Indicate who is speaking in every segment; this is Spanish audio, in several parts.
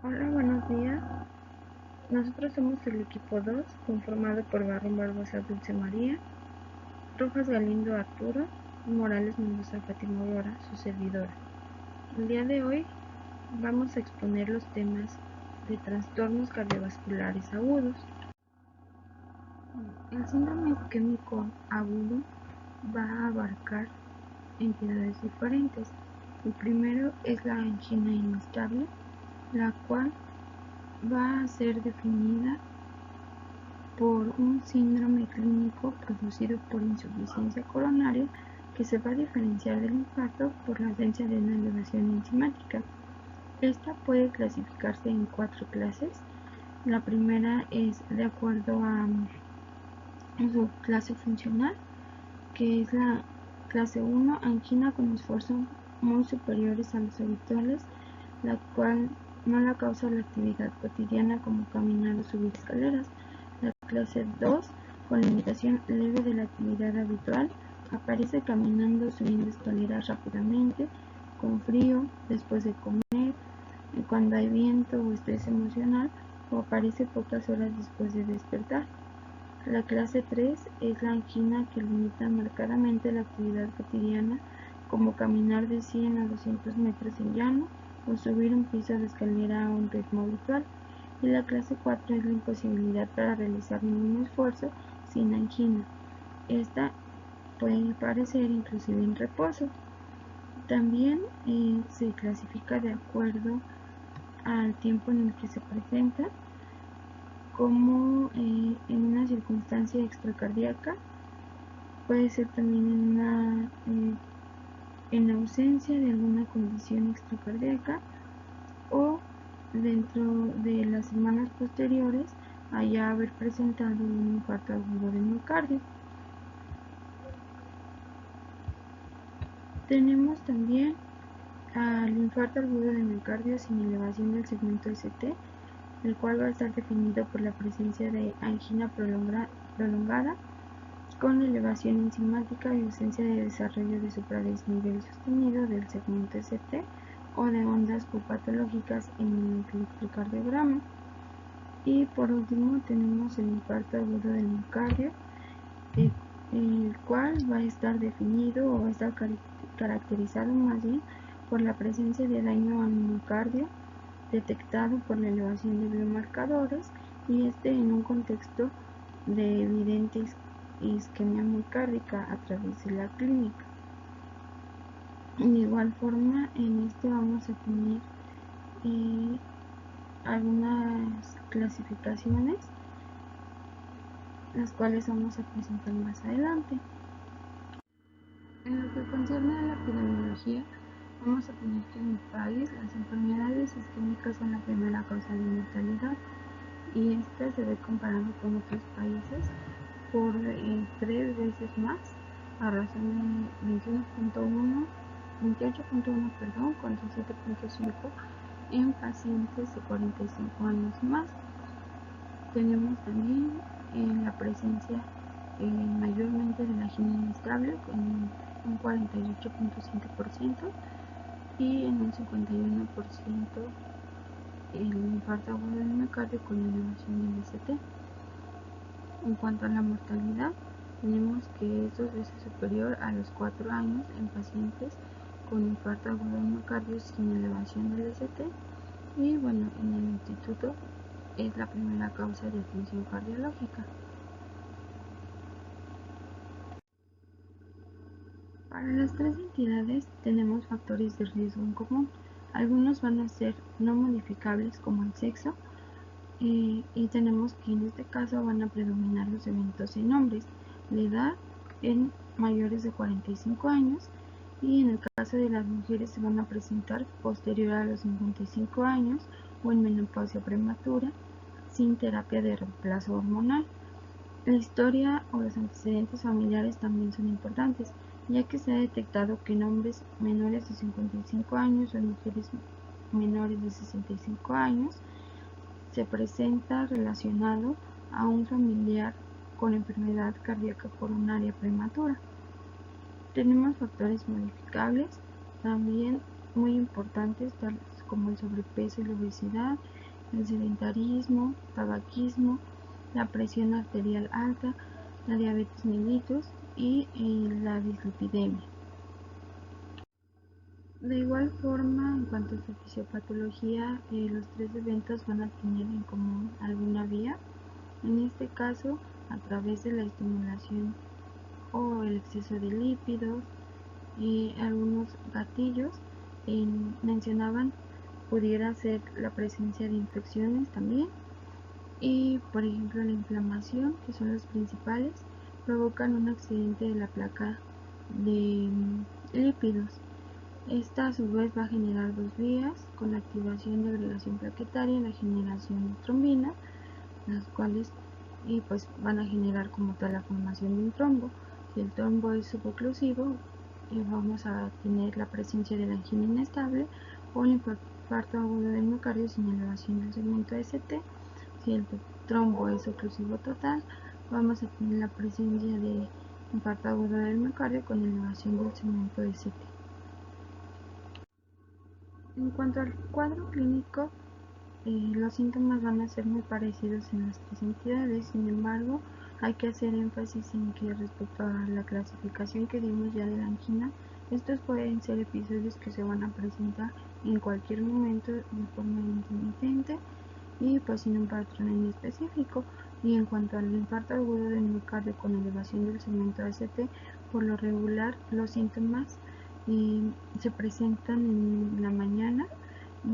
Speaker 1: Hola, buenos días. Nosotros somos el equipo 2, conformado por Barrón Barbosa Dulce María, Rojas Galindo Arturo y Morales Mendoza Fátima Aurora, su servidora. El día de hoy vamos a exponer los temas de trastornos cardiovasculares agudos. El síndrome isquémico agudo va a abarcar entidades diferentes. El primero es la angina inestable, la cual va a ser definida por un síndrome clínico producido por insuficiencia coronaria que se va a diferenciar del infarto por la ausencia de una elevación enzimática. Esta puede clasificarse en 4 clases. La primera es de acuerdo a su clase funcional, que es la clase 1, angina con esfuerzos muy superiores a los habituales, la cual no la causa la actividad cotidiana como caminar o subir escaleras. La clase 2, con limitación leve de la actividad habitual, aparece caminando o subiendo escaleras rápidamente, con frío, después de comer, cuando hay viento o estrés emocional, o aparece pocas horas después de despertar. La clase 3 es la angina que limita marcadamente la actividad cotidiana, como caminar de 100 a 200 metros en llano o subir un piso de escalera a un ritmo habitual. Y la clase 4 es la imposibilidad para realizar ningún esfuerzo sin angina. Esta puede aparecer inclusive en reposo. También se clasifica de acuerdo al tiempo en el que se presenta, como en una circunstancia extracardíaca, puede ser también en ausencia de alguna condición extracardíaca, o dentro de las semanas posteriores a ya haber presentado un infarto agudo de miocardio. Tenemos también al infarto agudo de miocardio sin elevación del segmento ST, el cual va a estar definido por la presencia de angina prolongada con elevación enzimática y ausencia de desarrollo de supradesnivel sostenido del segmento ST o de ondas copatológicas en el electrocardiograma. Y por último tenemos el infarto agudo del miocardio, el cual va a estar definido o va a estar caracterizado más bien por la presencia de daño al miocardio detectado por la elevación de biomarcadores, y en un contexto de evidente isquemia miocárdica a través de la clínica. De igual forma, en vamos a tener algunas clasificaciones, las cuales vamos a presentar más adelante. En lo que concierne a la epidemiología, vamos a tener que en mi país las enfermedades isquémicas son la primera causa de mortalidad, y esta se ve comparando con otros países por 3 veces más, a razón de 28.1 contra 7.5 en pacientes de 45 años más. Tenemos también la presencia mayormente de la angina inestable en un 48.5% y en un 51% el infarto agudo del miocardio con elevación del ST. En cuanto a la mortalidad, tenemos que es 2 veces superior a los 4 años en pacientes con infarto agudo del miocardio sin elevación del ST, y bueno, en el instituto es la primera causa de atención cardiológica. Para las 3 entidades tenemos factores de riesgo en común. Algunos van a ser no modificables, como el sexo, y tenemos que en este caso van a predominar los eventos en hombres, la edad en mayores de 45 años, y en el caso de las mujeres se van a presentar posterior a los 55 años o en menopausia prematura sin terapia de reemplazo hormonal. La historia o los antecedentes familiares también son importantes, ya que se ha detectado que en hombres menores de 55 años o en mujeres menores de 65 años se presenta relacionado a un familiar con enfermedad cardíaca coronaria prematura. Tenemos factores modificables también muy importantes, tales como el sobrepeso y la obesidad, el sedentarismo, tabaquismo, la presión arterial alta, la diabetes mellitus y la dislipidemia. De igual forma, en cuanto a su fisiopatología, los tres eventos van a tener en común alguna vía, en este caso a través de la estimulación o el exceso de lípidos y algunos gatillos mencionaban pudiera ser la presencia de infecciones también y por ejemplo la inflamación, que son los principales, provocan un accidente de la placa de lípidos. Esta a su vez va a generar dos vías con la activación de agregación plaquetaria y la generación de trombina, las cuales pues van a generar como tal la formación de un trombo. Si el trombo es suboclusivo, vamos a tener la presencia de la angina inestable o el infarto agudo del miocardio sin elevación del segmento ST. Si el trombo es oclusivo total, vamos a tener la presencia de infarto agudo del miocardio con elevación del segmento ST. En cuanto al cuadro clínico, los síntomas van a ser muy parecidos en las tres entidades, sin embargo, hay que hacer énfasis en que respecto a la clasificación que dimos ya de la angina, estos pueden ser episodios que se van a presentar en cualquier momento de forma intermitente y pues sin un patrón en específico. Y en cuanto al infarto agudo del miocardio con elevación del segmento ST, por lo regular los síntomas se presentan en la mañana,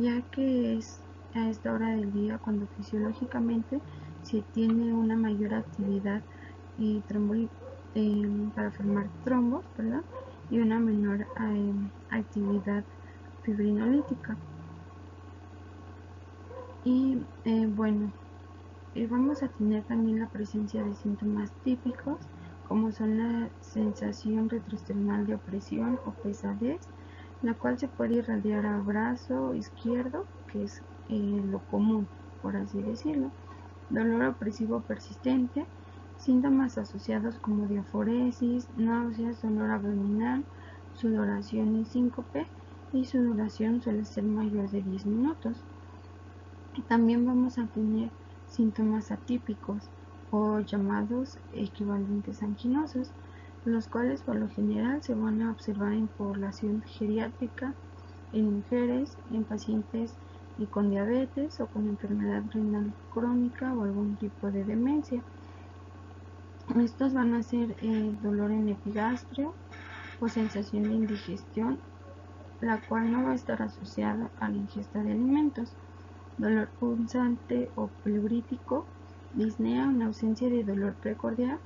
Speaker 1: ya que es a esta hora del día cuando fisiológicamente se tiene una mayor actividad para formar trombos, ¿verdad? Y una menor actividad fibrinolítica. Y bueno, vamos a tener también la presencia de síntomas típicos, como son la sensación retroesternal de opresión o pesadez, la cual se puede irradiar al brazo izquierdo, que es lo común, por así decirlo, dolor opresivo persistente, síntomas asociados como diaforesis, náuseas, dolor abdominal, sudoración y síncope, y su duración suele ser mayor de 10 minutos. También vamos a tener síntomas atípicos o llamados equivalentes anginosos, los cuales por lo general se van a observar en población geriátrica, en mujeres, en pacientes con diabetes o con enfermedad renal crónica o algún tipo de demencia. Estos van a ser dolor en epigastrio o sensación de indigestión, la cual no va a estar asociada a la ingesta de alimentos, dolor punzante o pleurítico, disnea, una ausencia de dolor precordial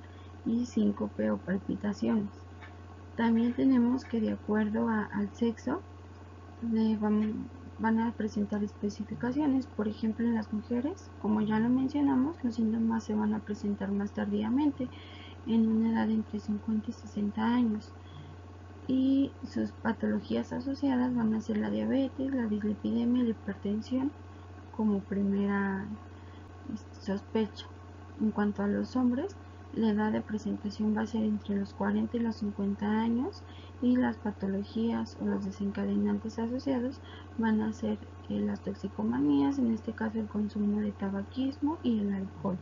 Speaker 1: y síncope o palpitaciones. También tenemos que de acuerdo al sexo van a presentar especificaciones. Por ejemplo, en las mujeres, como ya lo mencionamos, los síntomas se van a presentar más tardíamente, en una edad entre 50 y 60 años. Y sus patologías asociadas van a ser la diabetes, la dislipidemia y la hipertensión como primera sospecha. En cuanto a los hombres, la edad de presentación va a ser entre los 40 y los 50 años y las patologías o los desencadenantes asociados van a ser las toxicomanías, en este caso el consumo de tabaquismo y el alcohol.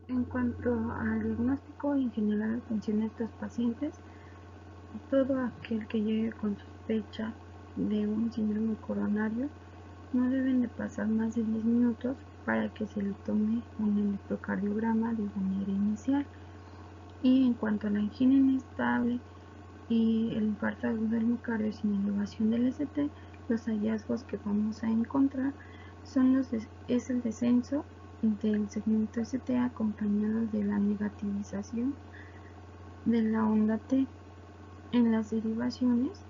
Speaker 1: En cuanto al diagnóstico y en general atención a estos pacientes, todo aquel que llegue con sospecha de un síndrome coronario no deben de pasar más de 10 minutos para que se le tome un electrocardiograma de manera inicial. Y en cuanto a la angina inestable y el infarto agudo del miocardio sin elevación del ST, los hallazgos que vamos a encontrar es el descenso del segmento ST acompañado de la negativización de la onda T en las derivaciones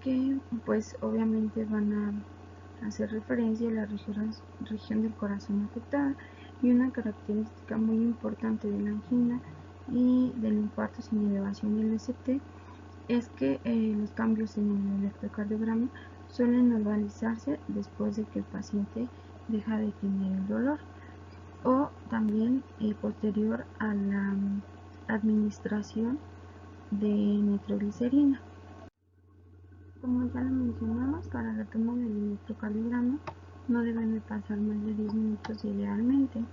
Speaker 1: que pues obviamente van a hacer referencia a la región del corazón afectada. Y una característica muy importante de la angina y del infarto sin elevación del ST es que los cambios en el electrocardiograma suelen normalizarse después de que el paciente deja de tener el dolor o también posterior a la administración de nitroglicerina. Como ya lo mencionamos, para la toma del electrocardiograma no deben de pasar más de 10 minutos idealmente.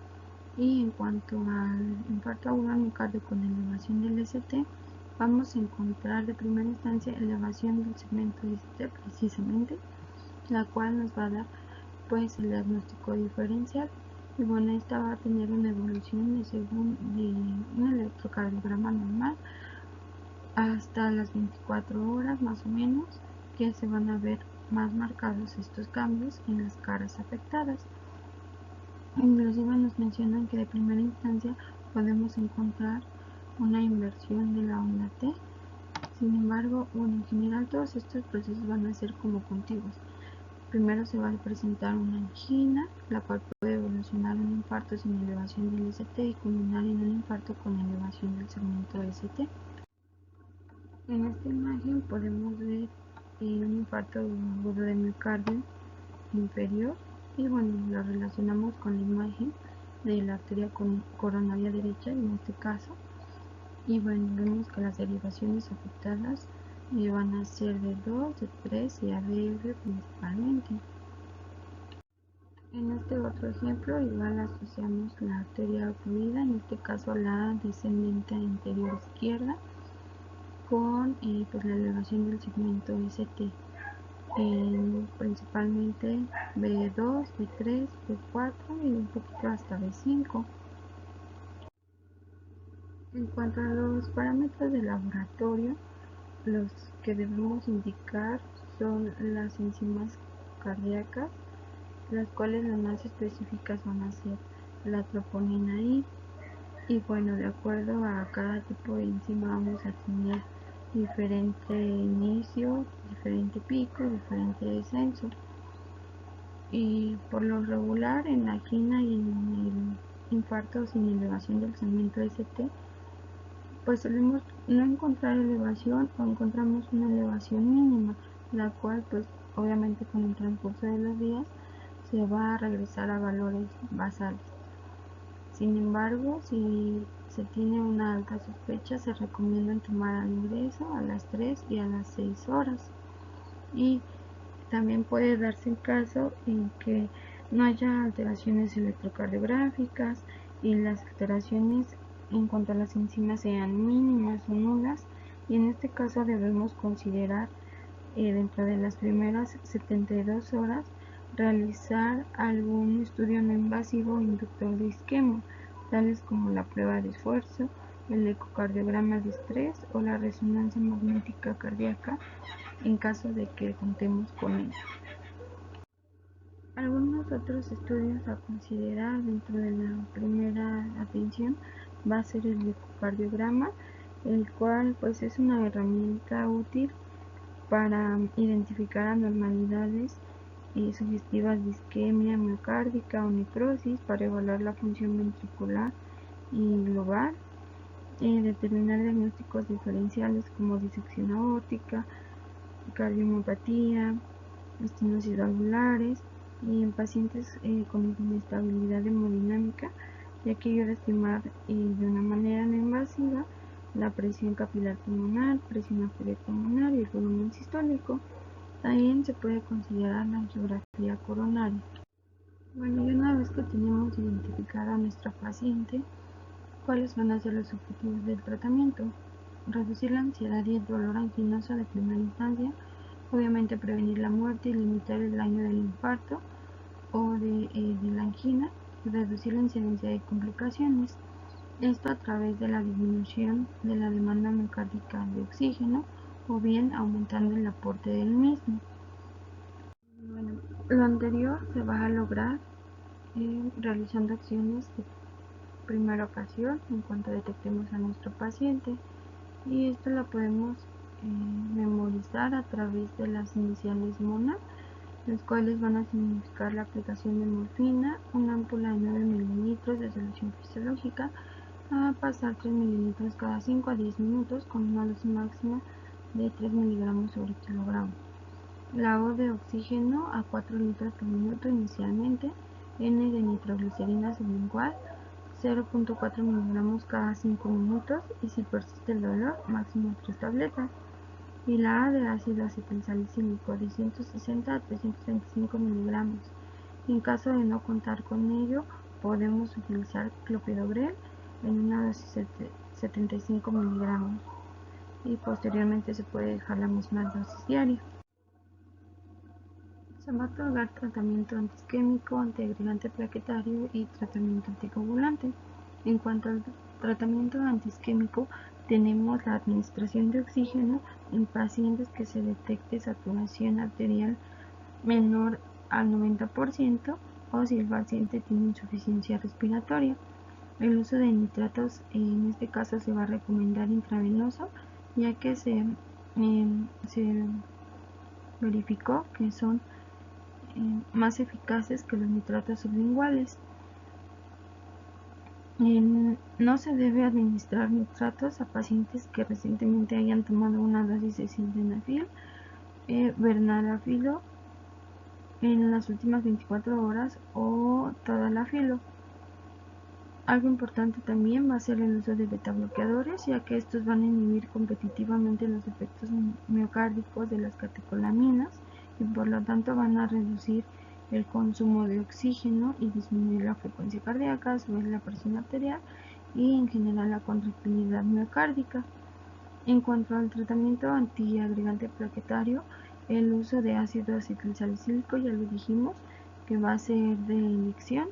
Speaker 1: Y en cuanto al infarto agudo al miocardio con elevación del ST, vamos a encontrar de primera instancia elevación del segmento ST precisamente, la cual nos va a dar pues el diagnóstico diferencial. Y bueno, esta va a tener una evolución de según de un electrocardiograma normal hasta las 24 horas más o menos, que se van a ver más marcados estos cambios en las caras afectadas. Inclusive nos mencionan que de primera instancia podemos encontrar una inversión de la onda T. Sin embargo, bueno, en general todos estos procesos van a ser como contiguos. Primero se va a presentar una angina, la cual puede evolucionar en un infarto sin elevación del ST y culminar en un infarto con elevación del segmento ST. En esta imagen podemos ver un infarto agudo de miocardio inferior y bueno, lo relacionamos con la imagen de la arteria coronaria derecha en este caso. Y bueno, vemos que las derivaciones afectadas van a ser de 2, de 3 y AVF principalmente. En este otro ejemplo igual asociamos la arteria ocluida, en este caso la descendente anterior izquierda, con pues la elevación del segmento ST, principalmente B2, B3, B4 y un poquito hasta B5. En cuanto a los parámetros de laboratorio, los que debemos indicar son las enzimas cardíacas, las cuales las más específicas van a ser la troponina I. Y bueno, de acuerdo a cada tipo de enzima vamos a tener diferente inicio, diferente pico, diferente descenso. Y por lo regular en la angina y en el infarto sin elevación del segmento ST, pues solemos no encontrar elevación o encontramos una elevación mínima, la cual pues obviamente con el transcurso de los días se va a regresar a valores basales. Sin embargo, si se tiene una alta sospecha, se recomienda tomar al ingreso a las 3 y a las 6 horas. Y también puede darse el caso en que no haya alteraciones electrocardiográficas y las alteraciones en cuanto a las enzimas sean mínimas o nulas, y en este caso debemos considerar dentro de las primeras 72 horas realizar algún estudio no invasivo inductor de isquemia, tales como la prueba de esfuerzo, el ecocardiograma de estrés o la resonancia magnética cardíaca en caso de que contemos con ello. Algunos otros estudios a considerar dentro de la primera atención va a ser el ecocardiograma, el cual pues es una herramienta útil para identificar anormalidades sugestivas de isquemia miocárdica o necrosis, para evaluar la función ventricular y global, determinar diagnósticos diferenciales como disección aórtica, cardiomiopatía, estenosis valvulares, y en pacientes con inestabilidad hemodinámica, ya que ayuda a estimar de una manera no invasiva la presión capilar pulmonar, presión arterial pulmonar y el volumen sistólico. También se puede considerar la angiografía coronaria. Bueno, y una vez que tenemos identificada a nuestra paciente, ¿cuáles van a ser los objetivos del tratamiento? Reducir la ansiedad y el dolor anginoso de primera instancia, obviamente prevenir la muerte y limitar el daño del infarto o de la angina, y reducir la incidencia de complicaciones. Esto a través de la disminución de la demanda miocárdica de oxígeno o bien aumentando el aporte del mismo. Bueno, lo anterior se va a lograr realizando acciones de primera ocasión en cuanto detectemos a nuestro paciente, y esto lo podemos memorizar a través de las iniciales MONA, las cuales van a significar la aplicación de morfina, una ámpula de 9 mililitros de solución fisiológica, a pasar 3 mililitros cada 5 a 10 minutos con una dosis máxima de 3 miligramos sobre kilogramo. La O de oxígeno a 4 litros por minuto inicialmente, N de nitroglicerina sublingual 0.4 miligramos cada 5 minutos, y si persiste el dolor, máximo 3 tabletas. y la A de ácido acetilsalicílico de 160 a 325 miligramos. En caso de no contar con ello, podemos utilizar clopidogrel en una dosis de 75 miligramos y posteriormente se puede dejar la misma dosis diaria. Se va a otorgar tratamiento antiisquémico, antiagregante plaquetario y tratamiento anticoagulante. En cuanto al tratamiento antiisquémico, tenemos la administración de oxígeno en pacientes que se detecte saturación arterial menor al 90% o si el paciente tiene insuficiencia respiratoria. El uso de nitratos en este caso se va a recomendar intravenoso, ya que se verificó que son más eficaces que los nitratos sublinguales. No se debe administrar nitratos a pacientes que recientemente hayan tomado una dosis de sildenafil, bernadafilo en las últimas 24 horas o tadalafilo. Algo importante también va a ser el uso de betabloqueadores, ya que estos van a inhibir competitivamente los efectos miocárdicos de las catecolaminas y por lo tanto van a reducir el consumo de oxígeno y disminuir la frecuencia cardíaca, subir la presión arterial y en general la contractilidad miocárdica. En cuanto al tratamiento antiagregante plaquetario, el uso de ácido acetilsalicílico ya lo dijimos que va a ser de inyección.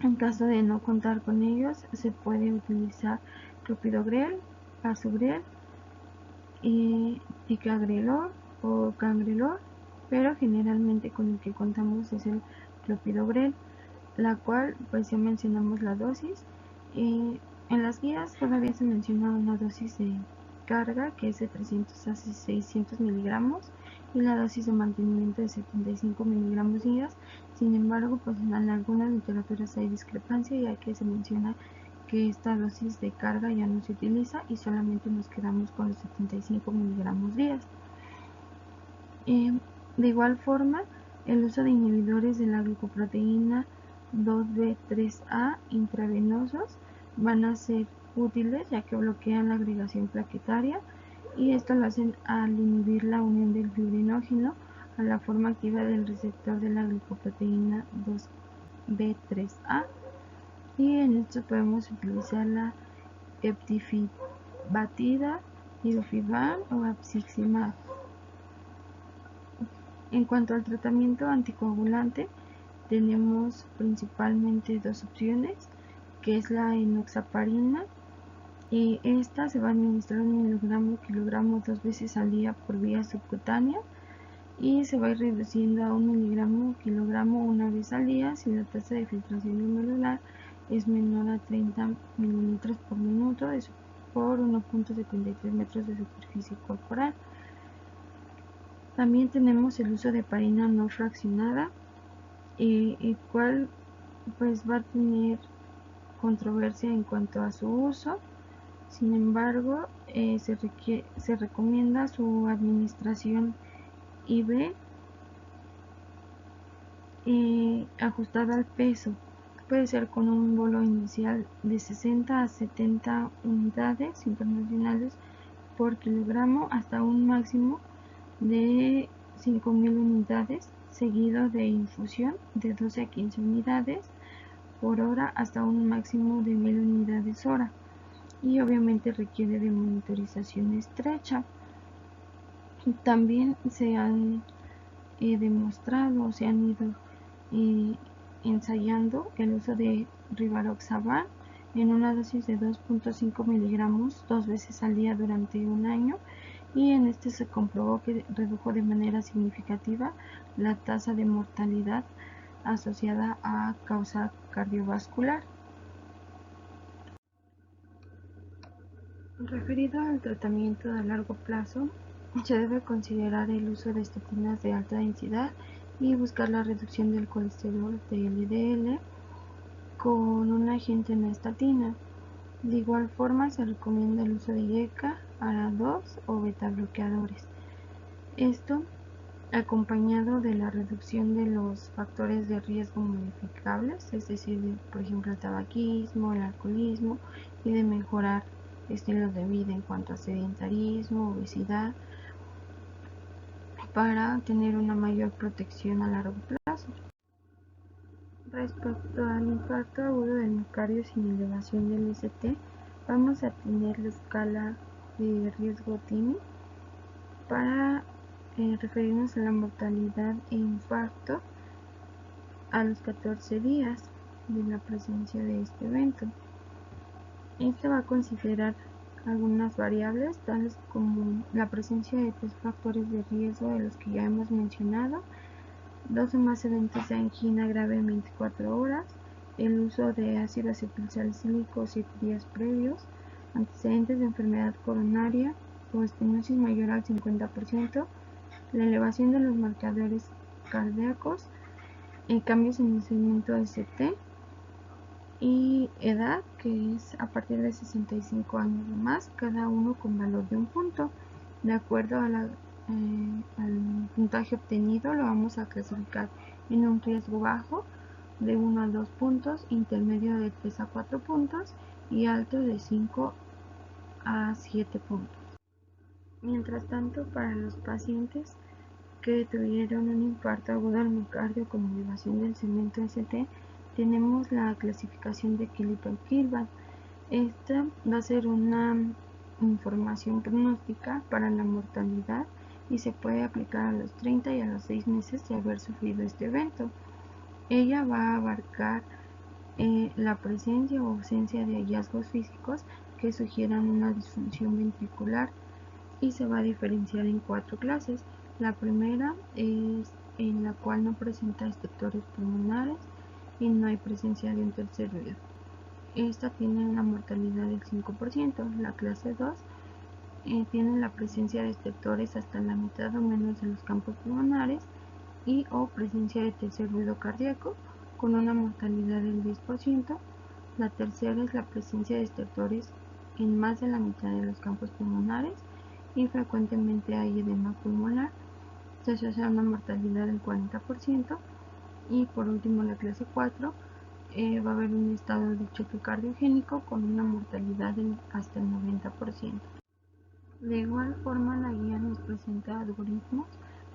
Speaker 1: En caso de no contar con ellos, se puede utilizar clopidogrel, prasugrel, ticagrelor o cangrelor, pero generalmente con el que contamos es el clopidogrel, la cual pues ya mencionamos la dosis. En las guías todavía se menciona una dosis de carga que es de 300 a 600 miligramos y la dosis de mantenimiento de 75 miligramos días. Sin embargo, pues en algunas literaturas hay discrepancia, ya que se menciona que esta dosis de carga ya no se utiliza y solamente nos quedamos con los 75 miligramos días. De igual forma, el uso de inhibidores de la glicoproteína 2B3A intravenosos van a ser útiles, ya que bloquean la agregación plaquetaria y esto lo hacen al inhibir la unión del fibrinógeno a la forma activa del receptor de la glicoproteína 2B3A, y en esto podemos utilizar la eptifibatida, idofibán o apiximab. En cuanto al tratamiento anticoagulante, tenemos principalmente dos opciones, que es la enoxaparina, y esta se va a administrar 1 miligramo 2 veces al día por vía subcutánea y se va a ir reduciendo a 1 miligramo kilogramo una vez al día si la tasa de filtración glomerular es menor a 30 mililitros por minuto por 1.73 metros de superficie corporal. También tenemos el uso de heparina no fraccionada, el cual pues va a tener controversia en cuanto a su uso. Sin embargo, se recomienda su administración IV ajustada al peso. Puede ser con un bolo inicial de 60 a 70 unidades internacionales por kilogramo hasta un máximo de 5.000 unidades, seguido de infusión de 12 a 15 unidades por hora hasta un máximo de 1.000 unidades hora, y obviamente requiere de monitorización estrecha. También se han demostrado, se han ido ensayando el uso de rivaroxaban en una dosis de 2.5 miligramos 2 veces al día durante un año, y en este se comprobó que redujo de manera significativa la tasa de mortalidad asociada a causa cardiovascular. Referido al tratamiento a largo plazo, se debe considerar el uso de estatinas de alta densidad y buscar la reducción del colesterol de LDL con un agente no estatina. De igual forma, se recomienda el uso de IECA, ARA2 o betabloqueadores. Esto acompañado de la reducción de los factores de riesgo modificables, es decir, por ejemplo, el tabaquismo, el alcoholismo, y de mejorar estilos de vida en cuanto a sedentarismo, obesidad, para tener una mayor protección a largo plazo. Respecto al infarto agudo del miocardio sin elevación del ST, vamos a tener la escala de riesgo TIMI para referirnos a la mortalidad e infarto a los 14 días de la presencia de este evento. Este va a considerar algunas variables, tales como la presencia de 3 factores de riesgo de los que ya hemos mencionado, 2 o más eventos de angina grave en 24 horas, el uso de ácido acetilsalicílico 7 días previos, antecedentes de enfermedad coronaria o estenosis mayor al 50%, la elevación de los marcadores cardíacos, cambios en el segmento ST y edad, que es a partir de 65 años o más, cada uno con valor de un punto. De acuerdo a al puntaje obtenido, lo vamos a clasificar en un riesgo bajo de 1 a 2 puntos, intermedio de 3 a 4 puntos y alto de 5 a 7 puntos. Mientras tanto, para los pacientes que tuvieron un infarto agudo al miocardio con elevación del segmento ST, tenemos la clasificación de Klippel-Kilbach. Esta va a ser una información pronóstica para la mortalidad y se puede aplicar a los 30 y a los 6 meses de haber sufrido este evento. Ella va a abarcar la presencia o ausencia de hallazgos físicos que sugieran una disfunción ventricular y se va a diferenciar en 4 clases. La primera es en la cual no presenta estertores pulmonares y no hay presencia de un tercer ruido. Esta tiene una mortalidad del 5%. La clase 2 tiene la presencia de estertores hasta la mitad o menos de los campos pulmonares y o presencia de tercer ruido cardíaco con una mortalidad del 10%. La tercera es la presencia de estertores en más de la mitad de los campos pulmonares y frecuentemente hay edema pulmonar. Se asocia a una mortalidad del 40%. Y por último, la clase 4 va a haber un estado de choque cardiogénico con una mortalidad de hasta el 90%. De igual forma, la guía nos presenta algoritmos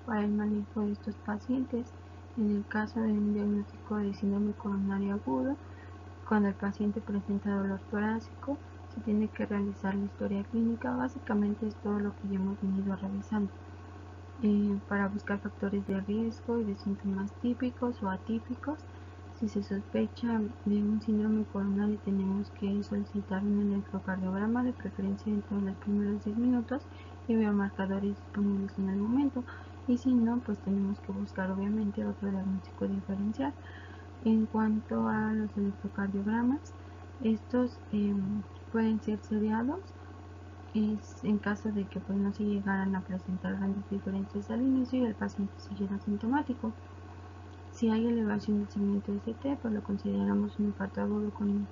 Speaker 1: para el manejo de estos pacientes. En el caso de un diagnóstico de síndrome coronario agudo, cuando el paciente presenta dolor torácico, se tiene que realizar la historia clínica. Básicamente es todo lo que ya hemos venido revisando. Para buscar factores de riesgo y de síntomas típicos o atípicos. Si se sospecha de un síndrome coronario, tenemos que solicitar un electrocardiograma, de preferencia dentro de los primeros 10 minutos, y biomarcadores disponibles en el momento. Y si no, pues tenemos que buscar obviamente otro diagnóstico diferencial. En cuanto a los electrocardiogramas, estos pueden ser seriados en caso de que no se llegaran a presentar grandes diferencias al inicio y el paciente siguiera asintomático. Si hay elevación del segmento ST, pues lo consideramos un infarto agudo con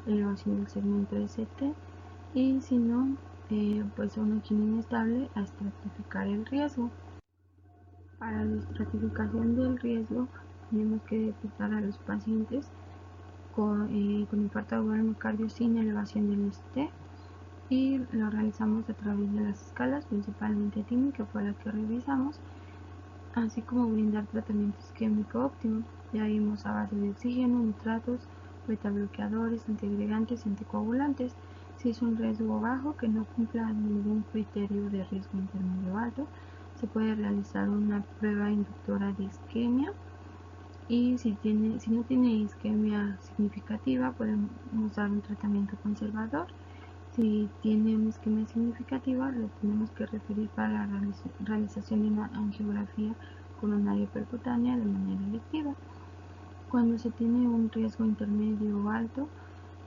Speaker 1: elevación del segmento ST, y si no, pues una angina inestable, a estratificar el riesgo. Para la estratificación del riesgo tenemos que detectar a los pacientes con infarto agudo al miocardio sin elevación del ST, y lo realizamos a través de las escalas, principalmente TIMI, que fue la que revisamos, así como brindar tratamiento isquémico óptimo. Ya vimos a base de oxígeno, nitratos, beta bloqueadores, antiagregantes y anticoagulantes. Si es un riesgo bajo que no cumpla ningún criterio de riesgo intermedio alto, se puede realizar una prueba inductora de isquemia, y si no tiene isquemia significativa, podemos dar un tratamiento conservador. Si tiene una isquemia significativa, lo tenemos que referir para la realización de una angiografía coronaria percutánea de manera electiva. Cuando se tiene un riesgo intermedio o alto,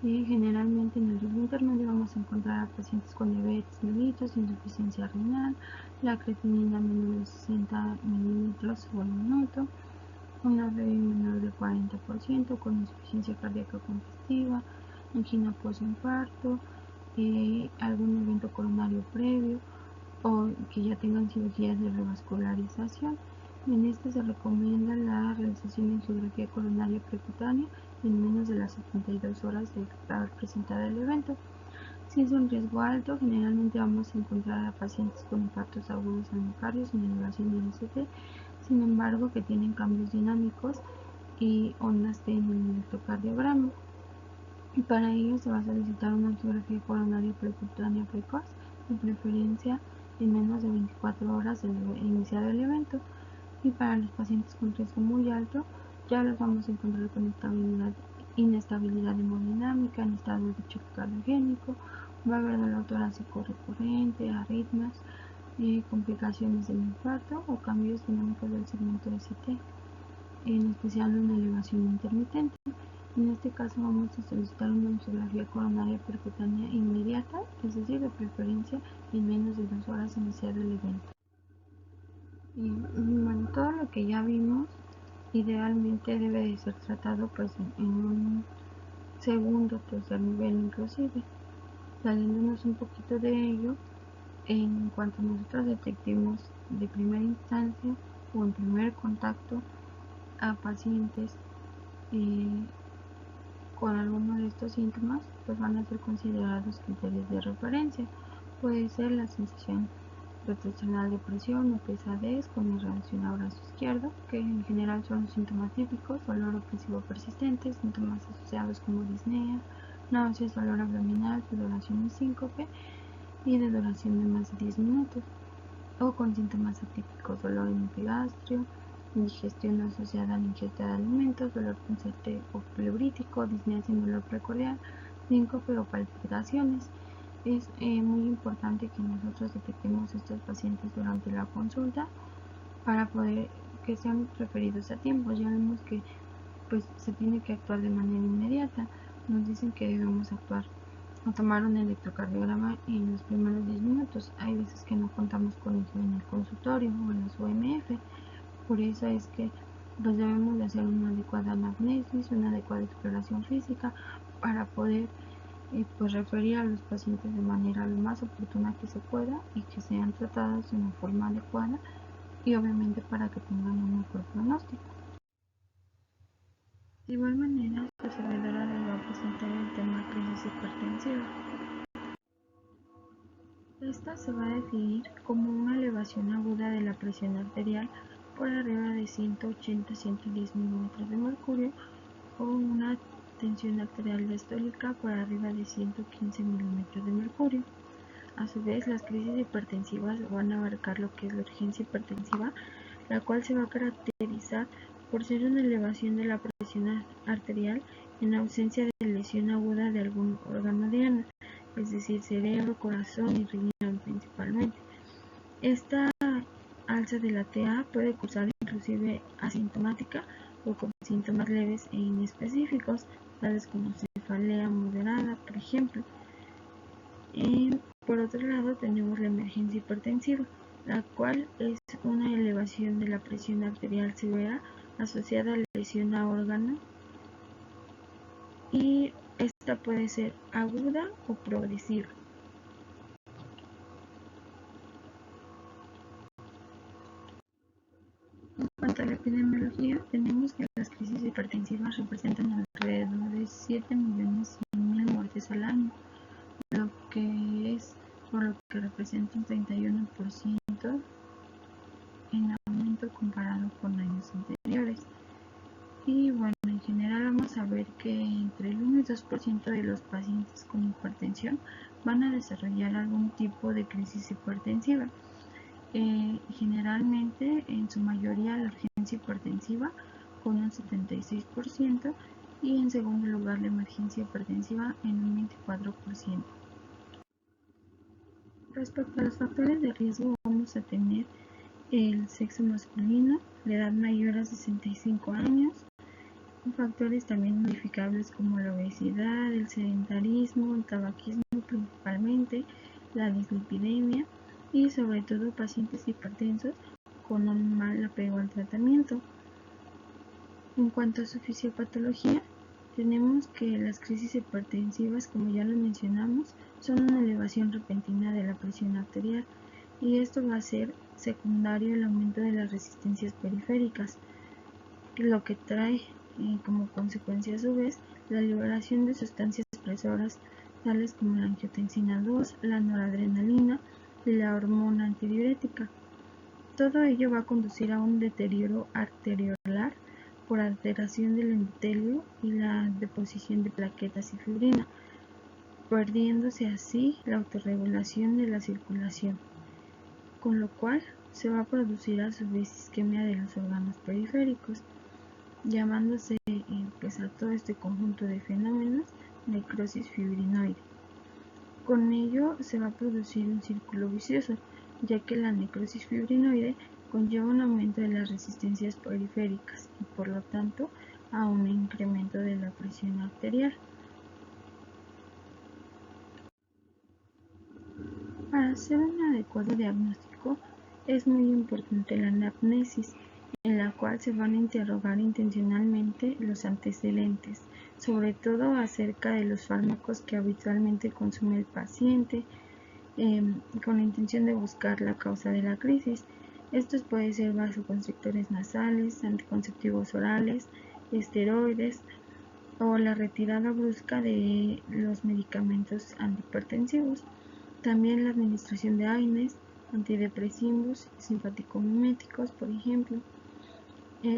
Speaker 1: generalmente en el riesgo intermedio vamos a encontrar a pacientes con diabetes mellitus, insuficiencia renal, la creatinina menor de 60 mililitros por minuto, una REI menor de 40%, con insuficiencia cardíaca congestiva, angina postinfarto, algún evento coronario previo o que ya tengan cirugías de revascularización. En este se recomienda la realización de angiografía coronaria percutánea en menos de las 72 horas de haber presentado el evento. Si es un riesgo alto, generalmente vamos a encontrar a pacientes con infartos agudos al miocardio sin elevación del ECT, sin embargo que tienen cambios dinámicos y ondas en el electrocardiograma. Y para ello se va a solicitar una angiografía coronaria percutánea precoz, de preferencia en menos de 24 horas de iniciado el evento. Y para los pacientes con riesgo muy alto, ya los vamos a encontrar con inestabilidad hemodinámica, en estado de choque cardiogénico, va a haber dolor torácico recurrente, arritmias, complicaciones del infarto o cambios dinámicos del segmento de CT, en especial una elevación intermitente. En este caso vamos a solicitar una angiografía coronaria percutánea inmediata, es decir, de preferencia en menos de 2 horas iniciado el evento. Y bueno, todo lo que ya vimos idealmente debe de ser tratado pues en un segundo, tercer nivel inclusive. Saliéndonos un poquito de ello, en cuanto nosotros detectemos de primera instancia o en primer contacto a pacientes con alguno de estos síntomas, pues van a ser considerados criterios de referencia. Puede ser la sensación rotacional de presión o pesadez con irradiación a brazo izquierdo, que en general son los síntomas típicos, dolor opresivo persistente, síntomas asociados como disnea, náuseas, dolor abdominal, sudoración y síncope, y de duración de más de 10 minutos, o con síntomas atípicos, dolor en epigastrio, indigestión asociada a la ingesta de alimentos, dolor punzante o pleurítico, disnea sin dolor precordial, síncope o palpitaciones. Es muy importante que nosotros detectemos estos pacientes durante la consulta para poder que sean referidos a tiempo. Ya vemos que pues se tiene que actuar de manera inmediata. Nos dicen que debemos actuar o tomar un electrocardiograma en los primeros 10 minutos. Hay veces que no contamos con ello en el consultorio o en las UMF. Por eso es que pues debemos de hacer una adecuada anamnesis, una adecuada exploración física para poder pues referir a los pacientes de manera lo más oportuna que se pueda y que sean tratados de una forma adecuada y obviamente para que tengan un mejor pronóstico. De igual manera, su servidora les va a presentar el tema crisis hipertensiva. Esta se va a definir como una elevación aguda de la presión arterial por arriba de 180-110 milímetros de mercurio o una tensión arterial diastólica por arriba de 115 milímetros de mercurio. A su vez, las crisis hipertensivas van a abarcar lo que es la urgencia hipertensiva, la cual se va a caracterizar por ser una elevación de la presión arterial en ausencia de lesión aguda de algún órgano diana, es decir, cerebro, corazón y riñón principalmente. Esta alza de la TA puede cursar inclusive asintomática o con síntomas leves e inespecíficos, tales como cefalea moderada, por ejemplo. Por otro lado, tenemos la emergencia hipertensiva, la cual es una elevación de la presión arterial severa asociada a lesión a órgano, y esta puede ser aguda o progresiva. En cuanto a la epidemiología, tenemos que las crisis hipertensivas representan alrededor de 7.100.000 muertes al año, lo que es por lo que representa un 31% en aumento comparado con años anteriores. Y bueno, en general vamos a ver que entre el 1 y 2% de los pacientes con hipertensión van a desarrollar algún tipo de crisis hipertensiva. Generalmente, en su mayoría, la urgencia hipertensiva con un 76% y en segundo lugar la emergencia hipertensiva en un 24%. Respecto a los factores de riesgo, vamos a tener el sexo masculino, la edad mayor a 65 años, factores también modificables como la obesidad, el sedentarismo, el tabaquismo principalmente, la dislipidemia y sobre todo pacientes hipertensos con un mal apego al tratamiento. En cuanto a su fisiopatología, tenemos que las crisis hipertensivas, como ya lo mencionamos, son una elevación repentina de la presión arterial y esto va a ser secundario al aumento de las resistencias periféricas, lo que trae como consecuencia a su vez la liberación de sustancias expresoras tales como la angiotensina 2, la noradrenalina y la hormona antidiurética. Todo ello va a conducir a un deterioro arteriolar por alteración del endotelio y la deposición de plaquetas y fibrina, perdiéndose así la autorregulación de la circulación, con lo cual se va a producir a su vez isquemia de los órganos periféricos, llamándose pues a todo este conjunto de fenómenos necrosis fibrinoide. Con ello se va a producir un círculo vicioso, ya que la necrosis fibrinoide conlleva un aumento de las resistencias periféricas y por lo tanto a un incremento de la presión arterial. Para hacer un adecuado diagnóstico es muy importante la anamnesis, en la cual se van a interrogar intencionalmente los antecedentes, sobre todo acerca de los fármacos que habitualmente consume el paciente, con la intención de buscar la causa de la crisis. Estos pueden ser vasoconstrictores nasales, anticonceptivos orales, esteroides o la retirada brusca de los medicamentos antihipertensivos. También la administración de AINES, antidepresivos, simpaticomiméticos, por ejemplo.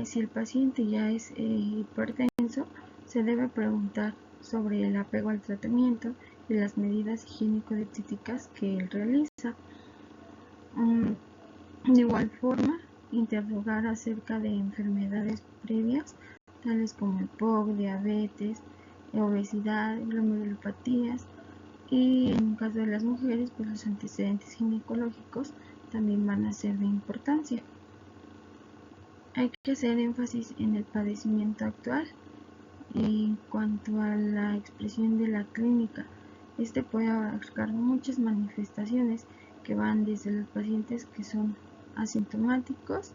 Speaker 1: Si el paciente ya es hipertenso, se debe preguntar sobre el apego al tratamiento y las medidas higiénico-dietéticas que él realiza. De igual forma, interrogar acerca de enfermedades previas, tales como el POC, diabetes, obesidad, glomerulopatías, y en el caso de las mujeres, pues los antecedentes ginecológicos también van a ser de importancia. Hay que hacer énfasis en el padecimiento actual. En cuanto a la expresión de la clínica, este puede abarcar muchas manifestaciones que van desde los pacientes que son asintomáticos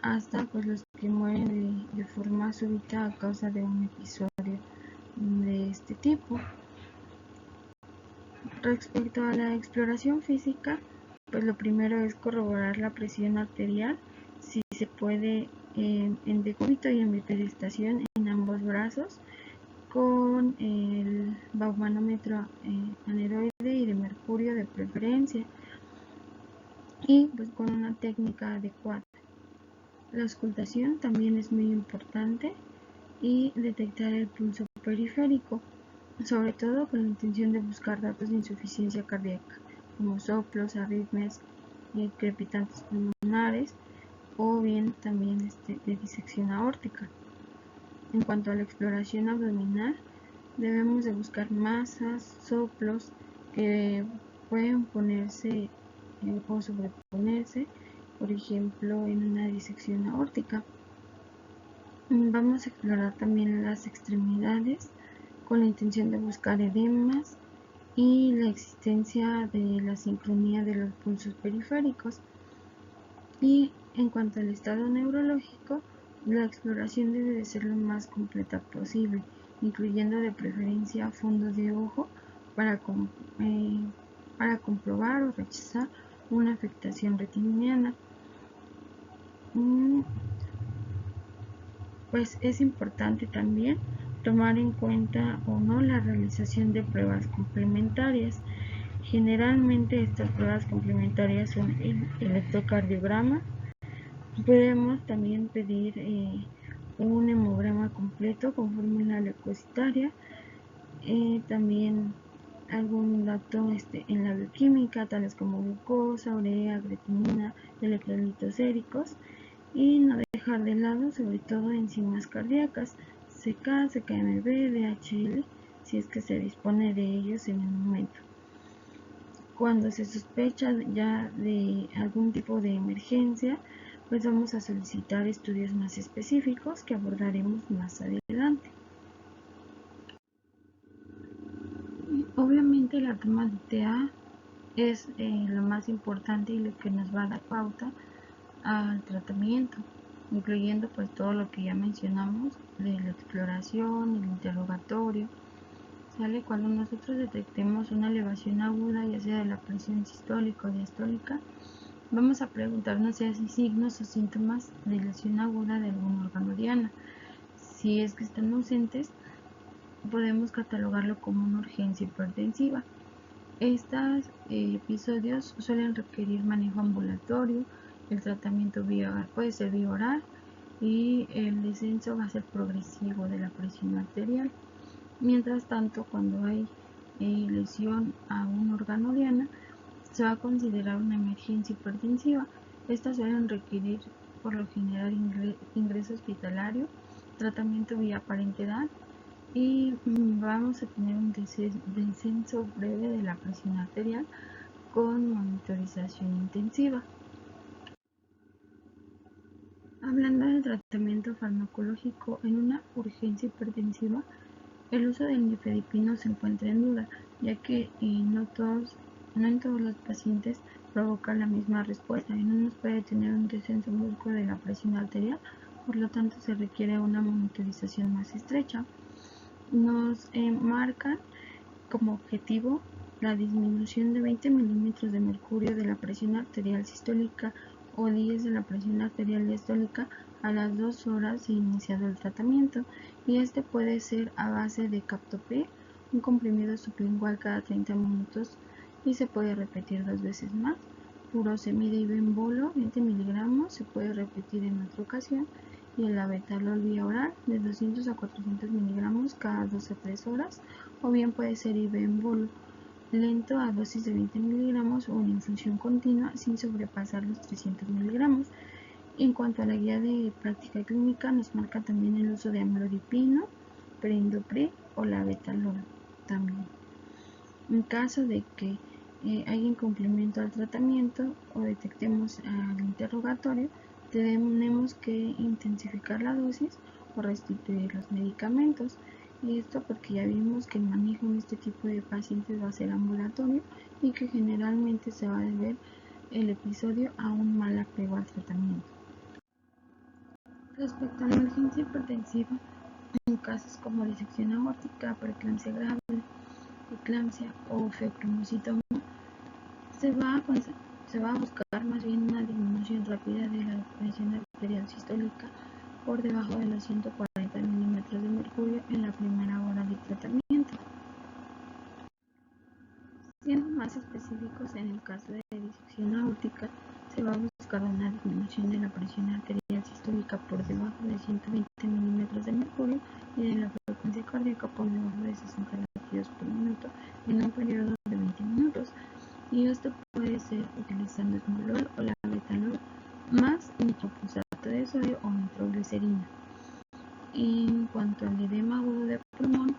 Speaker 1: hasta pues los que mueren de forma súbita a causa de un episodio de este tipo. Respecto a la exploración física, pues lo primero es corroborar la presión arterial, si se puede en decúbito y en bipedestación en ambos brazos, con el baumanómetro aneroide y de mercurio de preferencia, y pues con una técnica adecuada. La auscultación también es muy importante y detectar el pulso periférico, sobre todo con la intención de buscar datos de insuficiencia cardíaca, como soplos, arritmias, crepitantes pulmonares o bien también de disección aórtica. En cuanto a la exploración abdominal, debemos de buscar masas, soplos que pueden ponerse o sobreponerse, por ejemplo, en una disección aórtica. Vamos a explorar también las extremidades con la intención de buscar edemas y la existencia de la sincronía de los pulsos periféricos. Y en cuanto al estado neurológico, la exploración debe de ser lo más completa posible, incluyendo de preferencia fondos de ojo para comprobar o rechazar una afectación retiniana. Pues es importante también tomar en cuenta o no la realización de pruebas complementarias. Generalmente estas pruebas complementarias son el electrocardiograma. Podemos también pedir un hemograma completo conforme a la leucocitaria, también algún dato en la bioquímica, tales como glucosa, urea, creatinina, electrolitos séricos, y no dejar de lado sobre todo enzimas cardíacas, CK, CKMB, DHL, si es que se dispone de ellos en el momento. Cuando se sospecha ya de algún tipo de emergencia, pues vamos a solicitar estudios más específicos que abordaremos más adelante. Obviamente la toma de TA es lo más importante y lo que nos va a dar pauta al tratamiento, incluyendo pues todo lo que ya mencionamos de la exploración, el interrogatorio. ¿Sale? Cuando nosotros detectemos una elevación aguda, ya sea de la presión sistólica o diastólica, vamos a preguntarnos si hay signos o síntomas de lesión aguda de algún órgano diana. Si es que están ausentes, podemos catalogarlo como una urgencia hipertensiva. Estos episodios suelen requerir manejo ambulatorio, el tratamiento puede ser vía oral y el descenso va a ser progresivo de la presión arterial. Mientras tanto, cuando hay lesión a un órgano diana, se va a considerar una emergencia hipertensiva. Estas suelen requerir por lo general ingreso hospitalario, tratamiento vía parenteral y vamos a tener un descenso breve de la presión arterial con monitorización intensiva. Hablando del tratamiento farmacológico en una urgencia hipertensiva, el uso del nifedipino se encuentra en duda, ya que no en todos los pacientes provoca la misma respuesta. En unos puede tener un descenso brusco de la presión arterial, por lo tanto se requiere una monitorización más estrecha. Nos marcan como objetivo la disminución de 20 milímetros de mercurio de la presión arterial sistólica o 10 de la presión arterial diastólica a las 2 horas de iniciado el tratamiento, y este puede ser a base de Captopril, un comprimido sublingual cada 30 minutos y se puede repetir 2 veces más. Furosemide y Bembolo 20 miligramos se puede repetir en otra ocasión, y el labetalol vía oral de 200 a 400 miligramos cada 2 a 3 horas, o bien puede ser Bembolo lento a dosis de 20 miligramos o en infusión continua sin sobrepasar los 300 miligramos. En cuanto a la guía de práctica clínica, nos marca también el uso de amlodipino, perindopril o labetalol también. En caso de que haya incumplimiento al tratamiento o detectemos al interrogatorio, tenemos que intensificar la dosis o restituir los medicamentos. Y esto porque ya vimos que el manejo en este tipo de pacientes va a ser ambulatorio y que generalmente se va a deber el episodio a un mal apego al tratamiento. Respecto a la emergencia hipertensiva, en casos como disección aórtica, preeclampsia grave, eclampsia o feocromocitoma, se va a buscar más bien una disminución rápida de la presión arterial sistólica por debajo de los 140 milímetros de mercurio en la primera hora de tratamiento. Siendo más específicos, en el caso de disección aórtica, se va a buscar una disminución de la presión arterial sistólica por debajo de 120 milímetros de mercurio y de la frecuencia cardíaca por debajo de 60 latidos por minuto en un periodo de 20 minutos. Y esto puede ser utilizando esmolol o labetalol más nitroprusato de sodio o nitroglicerina. En cuanto al edema agudo de pulmón,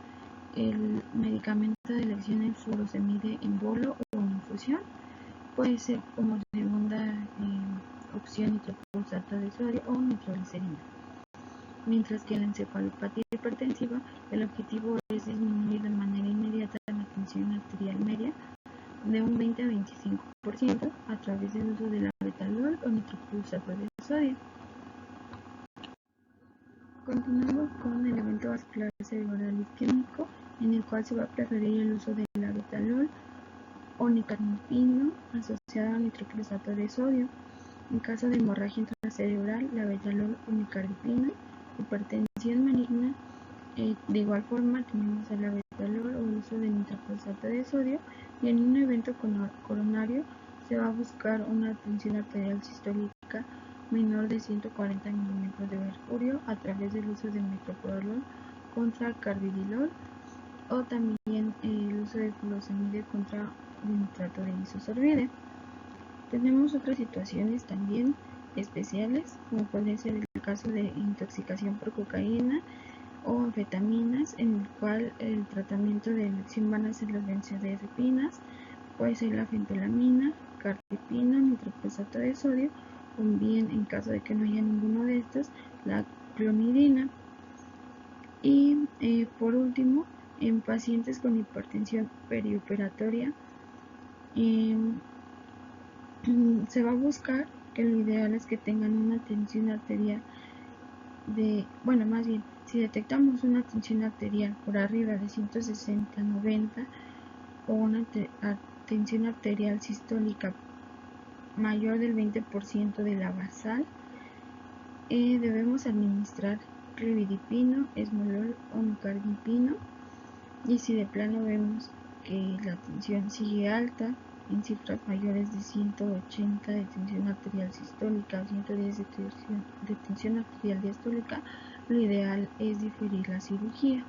Speaker 1: el medicamento de elección es furosemide en bolo o en infusión. Puede ser como segunda opción nitroprusato de sodio o nitroglicerina. Mientras que la encefalopatía hipertensiva, el objetivo es disminuir de manera inmediata la tensión arterial media de un 20 a 25% a través del uso de labetalol o nitroprusato de sodio. Continuando con el evento vascular cerebral isquémico, en el cual se va a preferir el uso de labetalol o nicardipino asociado a nitroprusato de sodio. En caso de hemorragia intracerebral, labetalol o nicardipino. Hipertensión maligna, de igual forma tenemos el labetalol o el uso de nitroprusato de sodio, y en un evento coronario se va a buscar una tensión arterial sistólica menor de 140 milímetros de mercurio a través del uso de metoprolol contra carvedilol, o también el uso de furosemide contra nitrato de isosorbide. Tenemos otras situaciones también especiales, como puede ser el caso de intoxicación por cocaína o anfetaminas, en el cual el tratamiento de elección van a ser las benzodiazepinas, puede ser la fentolamina, cartipino, nitroprusato de sodio, o bien en caso de que no haya ninguno de estos, la clonidina. Y por último, en pacientes con hipertensión perioperatoria, se va a buscar que lo ideal es que tengan una tensión arterial si detectamos una tensión arterial por arriba de 160-90 o una tensión arterial sistólica mayor del 20% de la basal, debemos administrar clevidipino, esmolol o nicardipino, Y si de plano vemos que la tensión sigue alta, en cifras mayores de 180 de tensión arterial sistólica, 110 de tensión arterial diastólica, lo ideal es diferir la cirugía.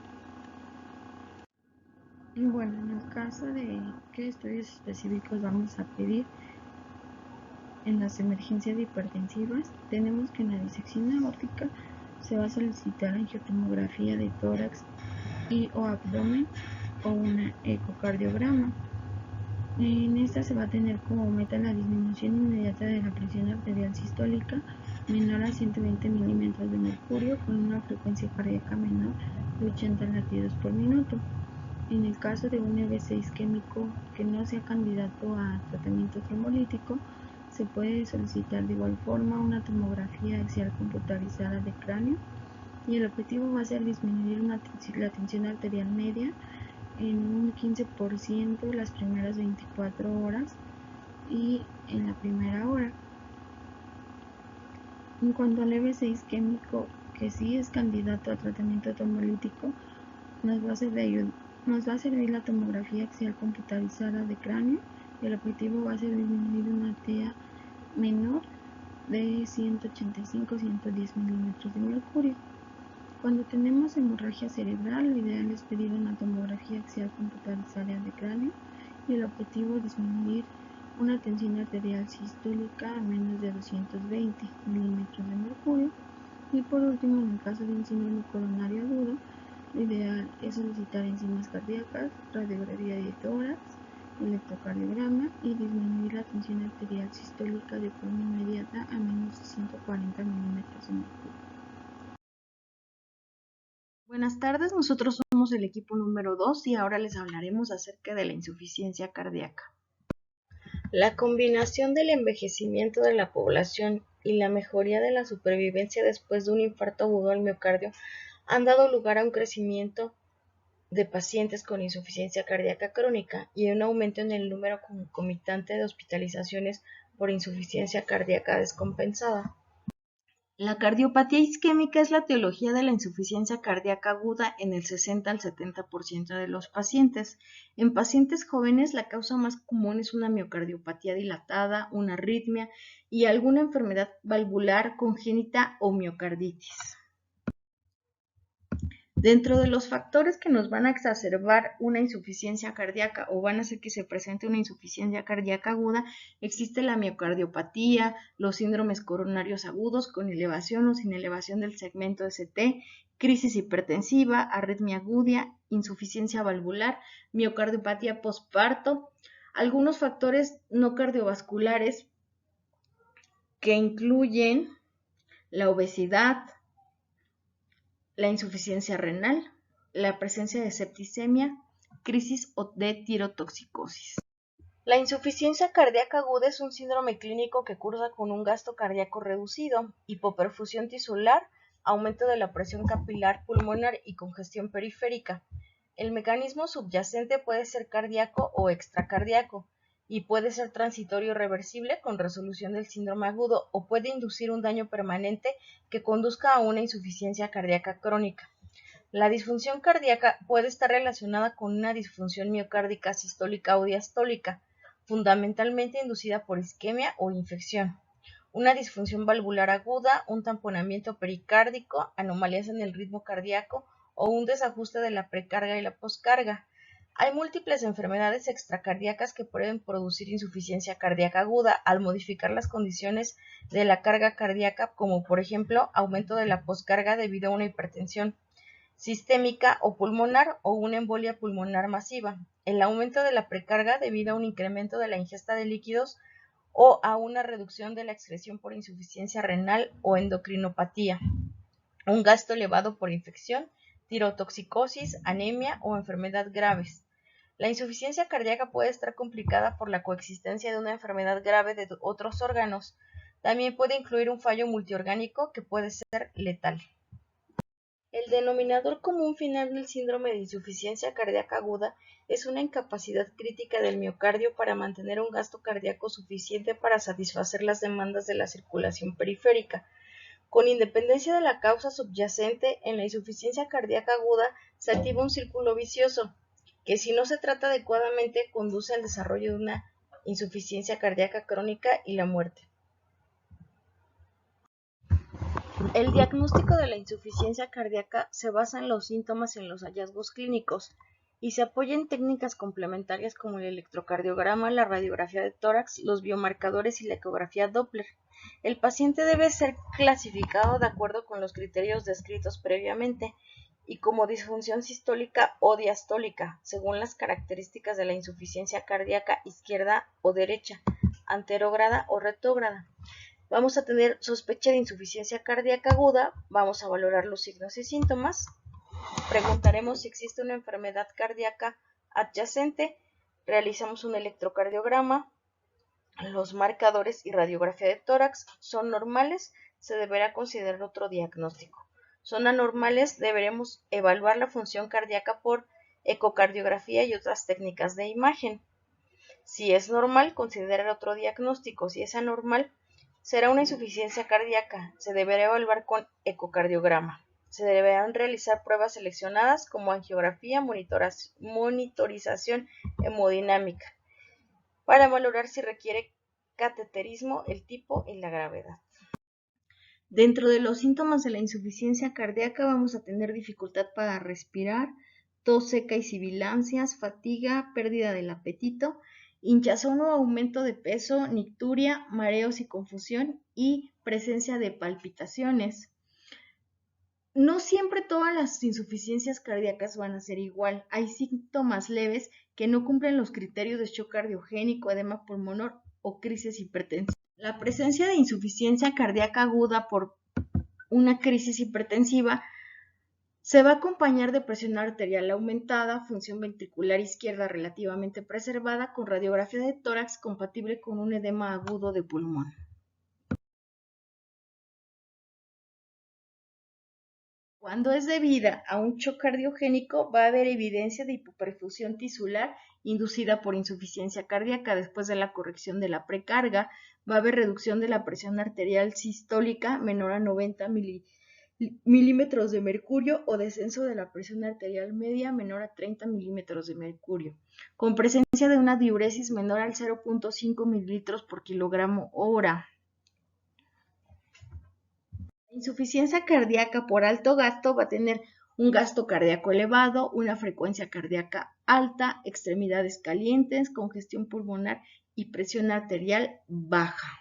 Speaker 1: Y bueno, en el caso de qué estudios específicos vamos a pedir en las emergencias hipertensivas, tenemos que en la disección aórtica se va a solicitar angiotomografía de tórax y o abdomen o un ecocardiograma. En esta se va a tener como meta la disminución inmediata de la presión arterial sistólica menor a 120 milímetros de mercurio con una frecuencia cardíaca menor de 80 latidos por minuto. En el caso de un EBC isquémico que no sea candidato a tratamiento trombolítico, se puede solicitar de igual forma una tomografía axial computarizada de cráneo y el objetivo va a ser disminuir la tensión arterial media en un 15% las primeras 24 horas y en la primera hora. En cuanto al EBC isquémico que sí es candidato a tratamiento trombolítico, nos va a servir la tomografía axial computarizada de cráneo y el objetivo va a ser disminuir una TEA menor de 185-110 milímetros de mercurio. Cuando tenemos hemorragia cerebral, lo ideal es pedir una tomografía axial computarizada de cráneo y el objetivo es disminuir una tensión arterial sistólica a menos de 220 milímetros de mercurio. Y por último, en el caso de un síndrome coronario agudo, lo ideal es solicitar enzimas cardíacas, radiografía de tórax, electrocardiograma y disminuir la tensión arterial sistólica de forma inmediata a menos de 140 milímetros de mercurio.
Speaker 2: Buenas tardes, nosotros somos el equipo número 2 y ahora les hablaremos acerca de la insuficiencia cardíaca. La combinación del envejecimiento de la población y la mejoría de la supervivencia después de un infarto agudo al miocardio han dado lugar a un crecimiento de pacientes con insuficiencia cardíaca crónica y un aumento en el número concomitante de hospitalizaciones por insuficiencia cardíaca descompensada. La cardiopatía isquémica es la etiología de la insuficiencia cardíaca aguda en el 60 al 70% de los pacientes. En pacientes jóvenes, la causa más común es una miocardiopatía dilatada, una arritmia y alguna enfermedad valvular congénita o miocarditis. Dentro de los factores que nos van a exacerbar una insuficiencia cardíaca o van a hacer que se presente una insuficiencia cardíaca aguda, existe la miocardiopatía, los síndromes coronarios agudos con elevación o sin elevación del segmento ST, crisis hipertensiva, arritmia aguda, insuficiencia valvular, miocardiopatía postparto, algunos factores no cardiovasculares que incluyen la obesidad, la insuficiencia renal, la presencia de septicemia, crisis de tirotoxicosis. La insuficiencia cardíaca aguda es un síndrome clínico que cursa con un gasto cardíaco reducido, hipoperfusión tisular, aumento de la presión capilar pulmonar y congestión periférica. El mecanismo subyacente puede ser cardíaco o extracardíaco y puede ser transitorio reversible con resolución del síndrome agudo o puede inducir un daño permanente que conduzca a una insuficiencia cardíaca crónica. La disfunción cardíaca puede estar relacionada con una disfunción miocárdica sistólica o diastólica, fundamentalmente inducida por isquemia o infección, una disfunción valvular aguda, un tamponamiento pericárdico, anomalías en el ritmo cardíaco o un desajuste de la precarga y la poscarga. Hay múltiples enfermedades extracardíacas que pueden producir insuficiencia cardíaca aguda al modificar las condiciones de la carga cardíaca, como por ejemplo aumento de la poscarga debido a una hipertensión sistémica o pulmonar o una embolia pulmonar masiva, el aumento de la precarga debido a un incremento de la ingesta de líquidos o a una reducción de la excreción por insuficiencia renal o endocrinopatía, un gasto elevado por infección, tirotoxicosis, anemia o enfermedad graves. La insuficiencia cardíaca puede estar complicada por la coexistencia de una enfermedad grave de otros órganos. También puede incluir un fallo multiorgánico que puede ser letal. El denominador común final del síndrome de insuficiencia cardíaca aguda es una incapacidad crítica del miocardio para mantener un gasto cardíaco suficiente para satisfacer las demandas de la circulación periférica. Con independencia de la causa subyacente, en la insuficiencia cardíaca aguda se activa un círculo vicioso. que si no se trata adecuadamente conduce al desarrollo de una insuficiencia cardíaca crónica y la muerte. El diagnóstico de la insuficiencia cardíaca se basa en los síntomas y en los hallazgos clínicos y se apoya en técnicas complementarias como el electrocardiograma, la radiografía de tórax, los biomarcadores y la ecografía Doppler. El paciente debe ser clasificado de acuerdo con los criterios descritos previamente y como disfunción sistólica o diastólica, según las características de la insuficiencia cardíaca izquierda o derecha, anterógrada o retrógrada. Vamos a tener sospecha de insuficiencia cardíaca aguda, vamos a valorar los signos y síntomas, preguntaremos si existe una enfermedad cardíaca adyacente, realizamos un electrocardiograma, los marcadores y radiografía de tórax son normales, se deberá considerar otro diagnóstico. Son anormales, deberemos evaluar la función cardíaca por ecocardiografía y otras técnicas de imagen. Si es normal, considerar otro diagnóstico. Si es anormal, será una insuficiencia cardíaca. Se deberá evaluar con ecocardiograma. Se deberán realizar pruebas seleccionadas como angiografía, monitorización hemodinámica, para valorar si requiere cateterismo, el tipo y la gravedad. Dentro de los síntomas de la insuficiencia cardíaca vamos a tener dificultad para respirar, tos seca y sibilancias, fatiga, pérdida del apetito, hinchazón o aumento de peso, nicturia, mareos y confusión y presencia de palpitaciones. No siempre todas las insuficiencias cardíacas van a ser igual. Hay síntomas leves que no cumplen los criterios de shock cardiogénico, edema pulmonar o crisis hipertensiva. La presencia de insuficiencia cardíaca aguda por una crisis hipertensiva se va a acompañar de presión arterial aumentada, función ventricular izquierda relativamente preservada, con radiografía de tórax compatible con un edema agudo de pulmón. Cuando es debida a un shock cardiogénico, va a haber evidencia de hipoperfusión tisular inducida por insuficiencia cardíaca. Después de la corrección de la precarga, va a haber reducción de la presión arterial sistólica menor a 90 milímetros de mercurio o descenso de la presión arterial media menor a 30 milímetros de mercurio, con presencia de una diuresis menor al 0.5 mililitros por kilogramo hora. La insuficiencia cardíaca por alto gasto va a tener un gasto cardíaco elevado, una frecuencia cardíaca alta, extremidades calientes, congestión pulmonar y presión arterial baja.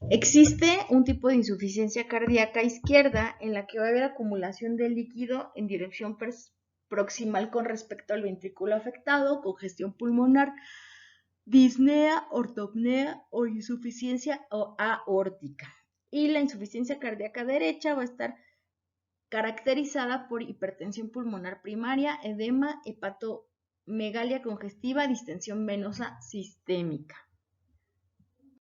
Speaker 2: Existe un tipo de insuficiencia cardíaca izquierda en la que va a haber acumulación de líquido en dirección proximal con respecto al ventrículo afectado, congestión pulmonar, disnea, ortopnea o insuficiencia aórtica. Y la insuficiencia cardíaca derecha va a estar caracterizada por hipertensión pulmonar primaria, edema, hepatomegalia congestiva, distensión venosa sistémica.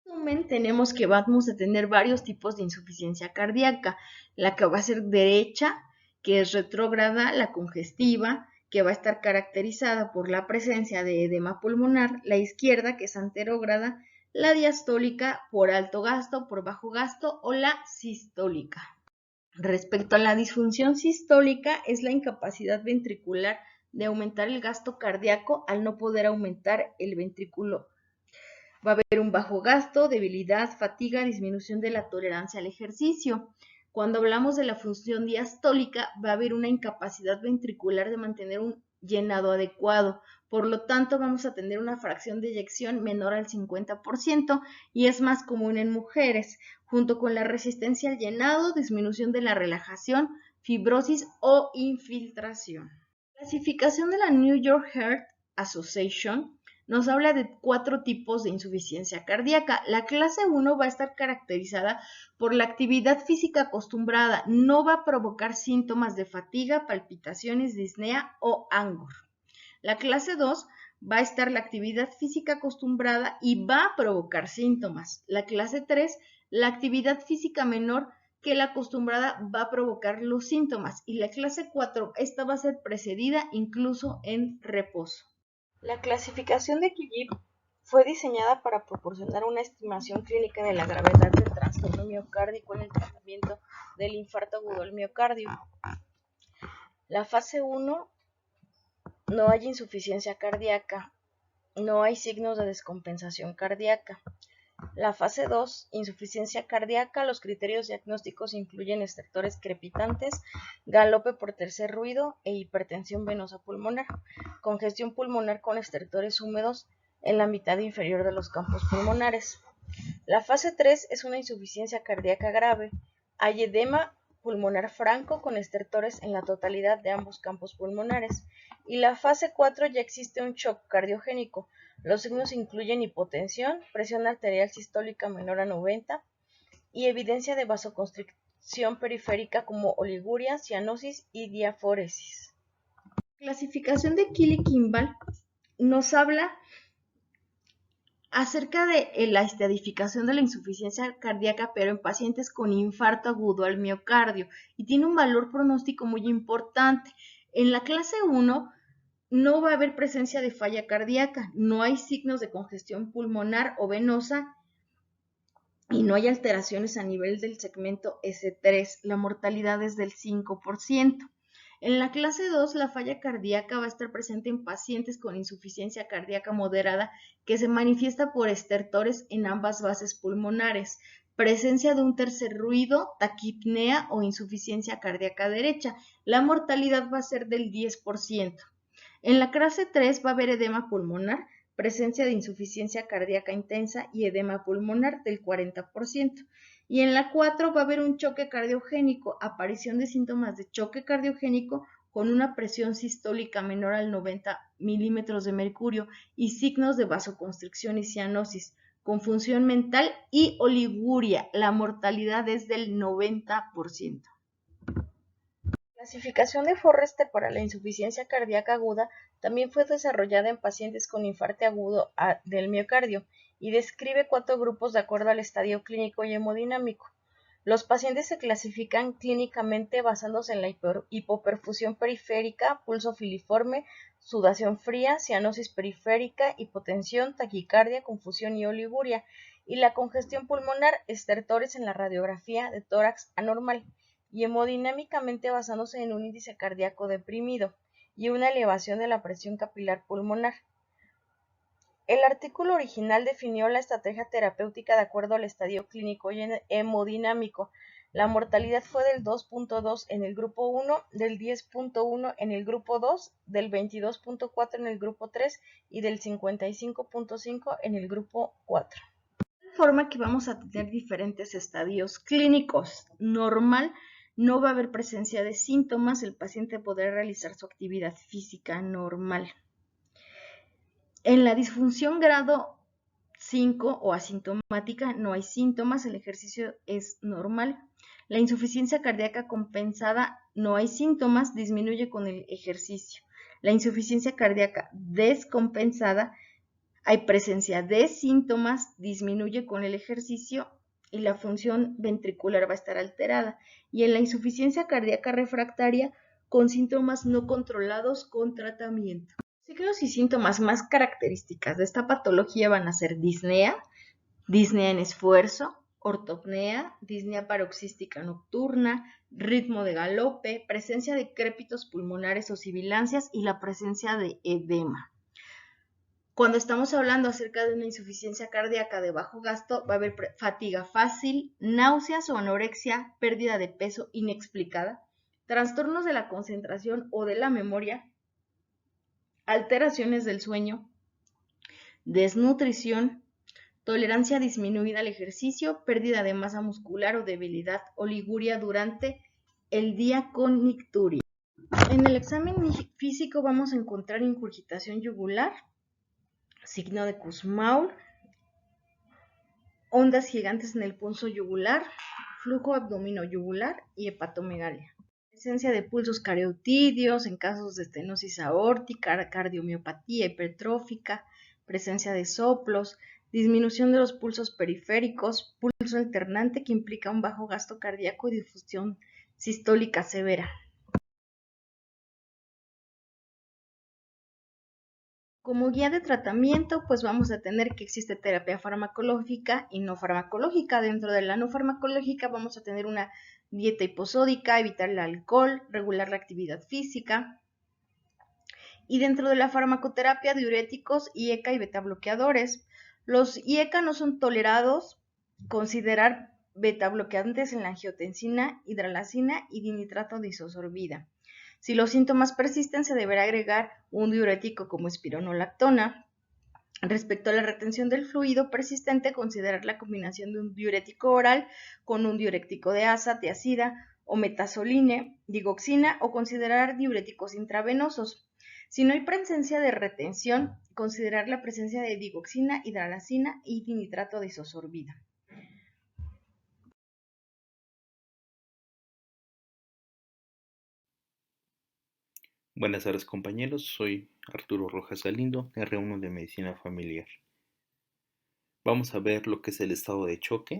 Speaker 2: En resumen, tenemos que vamos a tener varios tipos de insuficiencia cardíaca. La que va a ser derecha, que es retrógrada, la congestiva, que va a estar caracterizada por la presencia de edema pulmonar, la izquierda, que es anterógrada, la diastólica por alto gasto, por bajo gasto o la sistólica. Respecto a la disfunción sistólica, es la incapacidad ventricular de aumentar el gasto cardíaco al no poder aumentar el ventrículo. Va a haber un bajo gasto, debilidad, fatiga, disminución de la tolerancia al ejercicio. Cuando hablamos de la función diastólica, va a haber una incapacidad ventricular de mantener un llenado adecuado. Por lo tanto, vamos a tener una fracción de eyección menor al 50% y es más común en mujeres, junto con la resistencia al llenado, disminución de la relajación, fibrosis o infiltración. La clasificación de la New York Heart Association nos habla de 4 tipos de insuficiencia cardíaca. La clase 1 va a estar caracterizada por la actividad física acostumbrada, no va a provocar síntomas de fatiga, palpitaciones, disnea o angor. La clase 2 va a estar la actividad física acostumbrada y va a provocar síntomas. La clase 3, la actividad física menor que la acostumbrada va a provocar los síntomas. Y la clase 4, esta va a ser precedida incluso en reposo. La clasificación de Kijib fue diseñada para proporcionar una estimación clínica de la gravedad del trastorno miocárdico en el tratamiento del infarto agudo al miocardio. La fase 1 no hay insuficiencia cardíaca, no hay signos de descompensación cardíaca. La fase 2, insuficiencia cardíaca. Los criterios diagnósticos incluyen estertores crepitantes, galope por tercer ruido e hipertensión venosa pulmonar, congestión pulmonar con estertores húmedos en la mitad inferior de los campos pulmonares. La fase 3 es una insuficiencia cardíaca grave. Hay edema pulmonar franco con estertores en la totalidad de ambos campos pulmonares. Y la fase 4 ya existe un shock cardiogénico. Los signos incluyen hipotensión, presión arterial sistólica menor a 90 y evidencia de vasoconstricción periférica como oliguria, cianosis y diaforesis. La clasificación de Keeler-Kimball nos habla acerca de la estadificación de la insuficiencia cardíaca, pero en pacientes con infarto agudo al miocardio, y tiene un valor pronóstico muy importante. En la clase 1 no va a haber presencia de falla cardíaca, no hay signos de congestión pulmonar o venosa y no hay alteraciones a nivel del segmento S3. La mortalidad es del 5%. En la clase 2, la falla cardíaca va a estar presente en pacientes con insuficiencia cardíaca moderada que se manifiesta por estertores en ambas bases pulmonares, presencia de un tercer ruido, taquipnea o insuficiencia cardíaca derecha. La mortalidad va a ser del 10%. En la clase 3 va a haber edema pulmonar, presencia de insuficiencia cardíaca intensa y edema pulmonar del 40%. Y en la 4 va a haber un choque cardiogénico, aparición de síntomas de choque cardiogénico con una presión sistólica menor al 90 milímetros de mercurio y signos de vasoconstricción y cianosis, confusión mental y oliguria. La mortalidad es del 90%. La clasificación de Forrester para la insuficiencia cardíaca aguda también fue desarrollada en pacientes con infarto agudo del miocardio y describe 4 grupos de acuerdo al estadio clínico y hemodinámico. Los pacientes se clasifican clínicamente basándose en la hipoperfusión periférica, pulso filiforme, sudación fría, cianosis periférica, hipotensión, taquicardia, confusión y oliguria, y la congestión pulmonar, estertores en la radiografía de tórax anormal, y hemodinámicamente basándose en un índice cardíaco deprimido y una elevación de la presión capilar pulmonar. El artículo original definió la estrategia terapéutica de acuerdo al estadio clínico y hemodinámico. La mortalidad fue del 2.2 en el grupo 1, del 10.1 en el grupo 2, del 22.4 en el grupo 3 y del 55.5 en el grupo 4. De forma que vamos a tener diferentes estadios clínicos. Normal, no va a haber presencia de síntomas, el paciente podrá realizar su actividad física normal. En la disfunción grado 5 o asintomática no hay síntomas, el ejercicio es normal. La insuficiencia cardíaca compensada no hay síntomas, disminuye con el ejercicio. La insuficiencia cardíaca descompensada hay presencia de síntomas, disminuye con el ejercicio y la función ventricular va a estar alterada. Y en la insuficiencia cardíaca refractaria con síntomas no controlados con tratamiento. Signos y síntomas más características de esta patología van a ser disnea, disnea en esfuerzo, ortopnea, disnea paroxística nocturna, ritmo de galope, presencia de crépitos pulmonares o sibilancias y la presencia de edema. Cuando estamos hablando acerca de una insuficiencia cardíaca de bajo gasto, va a haber fatiga fácil, náuseas o anorexia, pérdida de peso inexplicada, trastornos de la concentración o de la memoria, alteraciones del sueño, desnutrición, tolerancia disminuida al ejercicio, pérdida de masa muscular o debilidad, oliguria durante el día con nicturia. En el examen físico vamos a encontrar ingurgitación yugular, signo de Kussmaul, ondas gigantes en el punzo yugular, flujo abdomino-yugular y hepatomegalia. Presencia de pulsos carotidios en casos de estenosis aórtica, cardiomiopatía hipertrófica, presencia de soplos, disminución de los pulsos periféricos, pulso alternante que implica un bajo gasto cardíaco y difusión sistólica severa. Como guía de tratamiento, pues vamos a tener que existe terapia farmacológica y no farmacológica. Dentro de la no farmacológica vamos a tener una dieta hiposódica, evitar el alcohol, regular la actividad física. Y dentro de la farmacoterapia, diuréticos, IECA y beta bloqueadores. Los IECA no son tolerados. Considerar beta bloqueantes en la angiotensina, hidralazina y dinitrato de isosorbida. Si los síntomas persisten, se deberá agregar un diurético como espironolactona. Respecto a la retención del fluido persistente, considerar la combinación de un diurético oral con un diurético de asa, tiazida o metazoline, digoxina, o considerar diuréticos intravenosos. Si no hay presencia de retención, considerar la presencia de digoxina, hidralazina y dinitrato de isosorbida.
Speaker 3: Buenas tardes compañeros, soy Arturo Rojas Galindo, R1 de Medicina Familiar. Vamos a ver lo que es el estado de choque.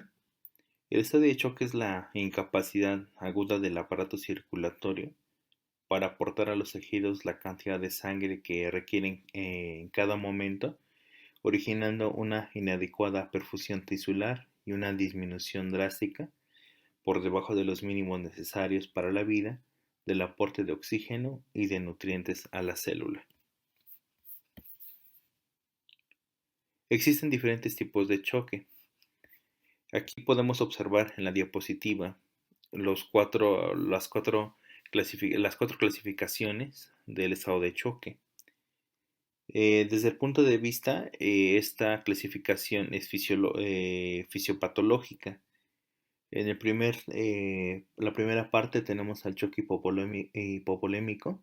Speaker 3: El estado de choque es la incapacidad aguda del aparato circulatorio para aportar a los tejidos la cantidad de sangre que requieren en cada momento, originando una inadecuada perfusión tisular y una disminución drástica por debajo de los mínimos necesarios para la vida del aporte de oxígeno y de nutrientes a la célula. Existen diferentes tipos de choque. Aquí podemos observar en la diapositiva las cuatro clasificaciones del estado de choque. Desde el punto de vista, esta clasificación es fisiopatológica. En la primera parte tenemos al choque hipovolémico,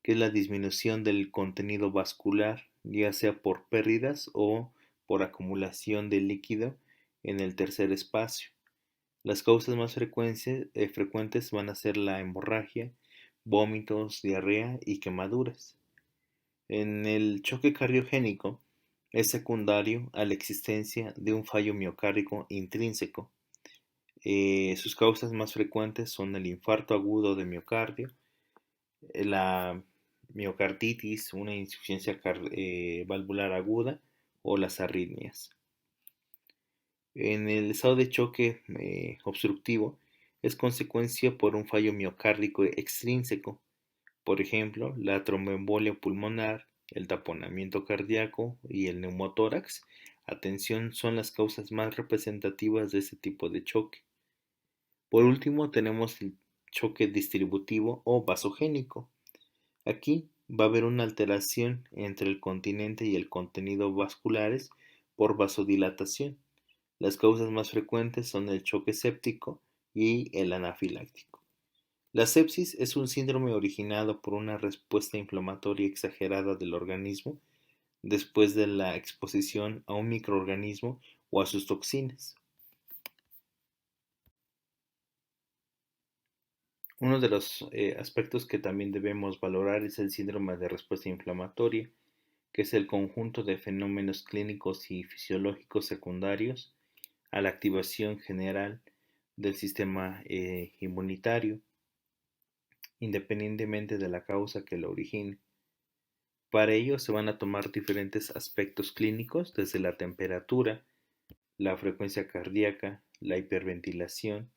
Speaker 3: que es la disminución del contenido vascular, ya sea por pérdidas o por acumulación de líquido en el tercer espacio. Las causas más frecuentes van a ser la hemorragia, vómitos, diarrea y quemaduras. En el choque cardiogénico es secundario a la existencia de un fallo miocárdico intrínseco. Sus causas más frecuentes son el infarto agudo de miocardio, la miocarditis, una insuficiencia valvular aguda o las arritmias. En el estado de choque obstructivo es consecuencia por un fallo miocárdico extrínseco, por ejemplo, la tromboembolia pulmonar, el taponamiento cardíaco y el neumotórax. Atención, son las causas más representativas de este tipo de choque. Por último, tenemos el choque distributivo o vasogénico. Aquí va a haber una alteración entre el continente y el contenido vasculares por vasodilatación. Las causas más frecuentes son el choque séptico y el anafiláctico. La sepsis es un síndrome originado por una respuesta inflamatoria exagerada del organismo después de la exposición a un microorganismo o a sus toxinas. Uno de los aspectos que también debemos valorar es el síndrome de respuesta inflamatoria, que es el conjunto de fenómenos clínicos y fisiológicos secundarios a la activación general del sistema inmunitario, independientemente de la causa que lo origine. Para ello se van a tomar diferentes aspectos clínicos, desde la temperatura, la frecuencia cardíaca, la hiperventilación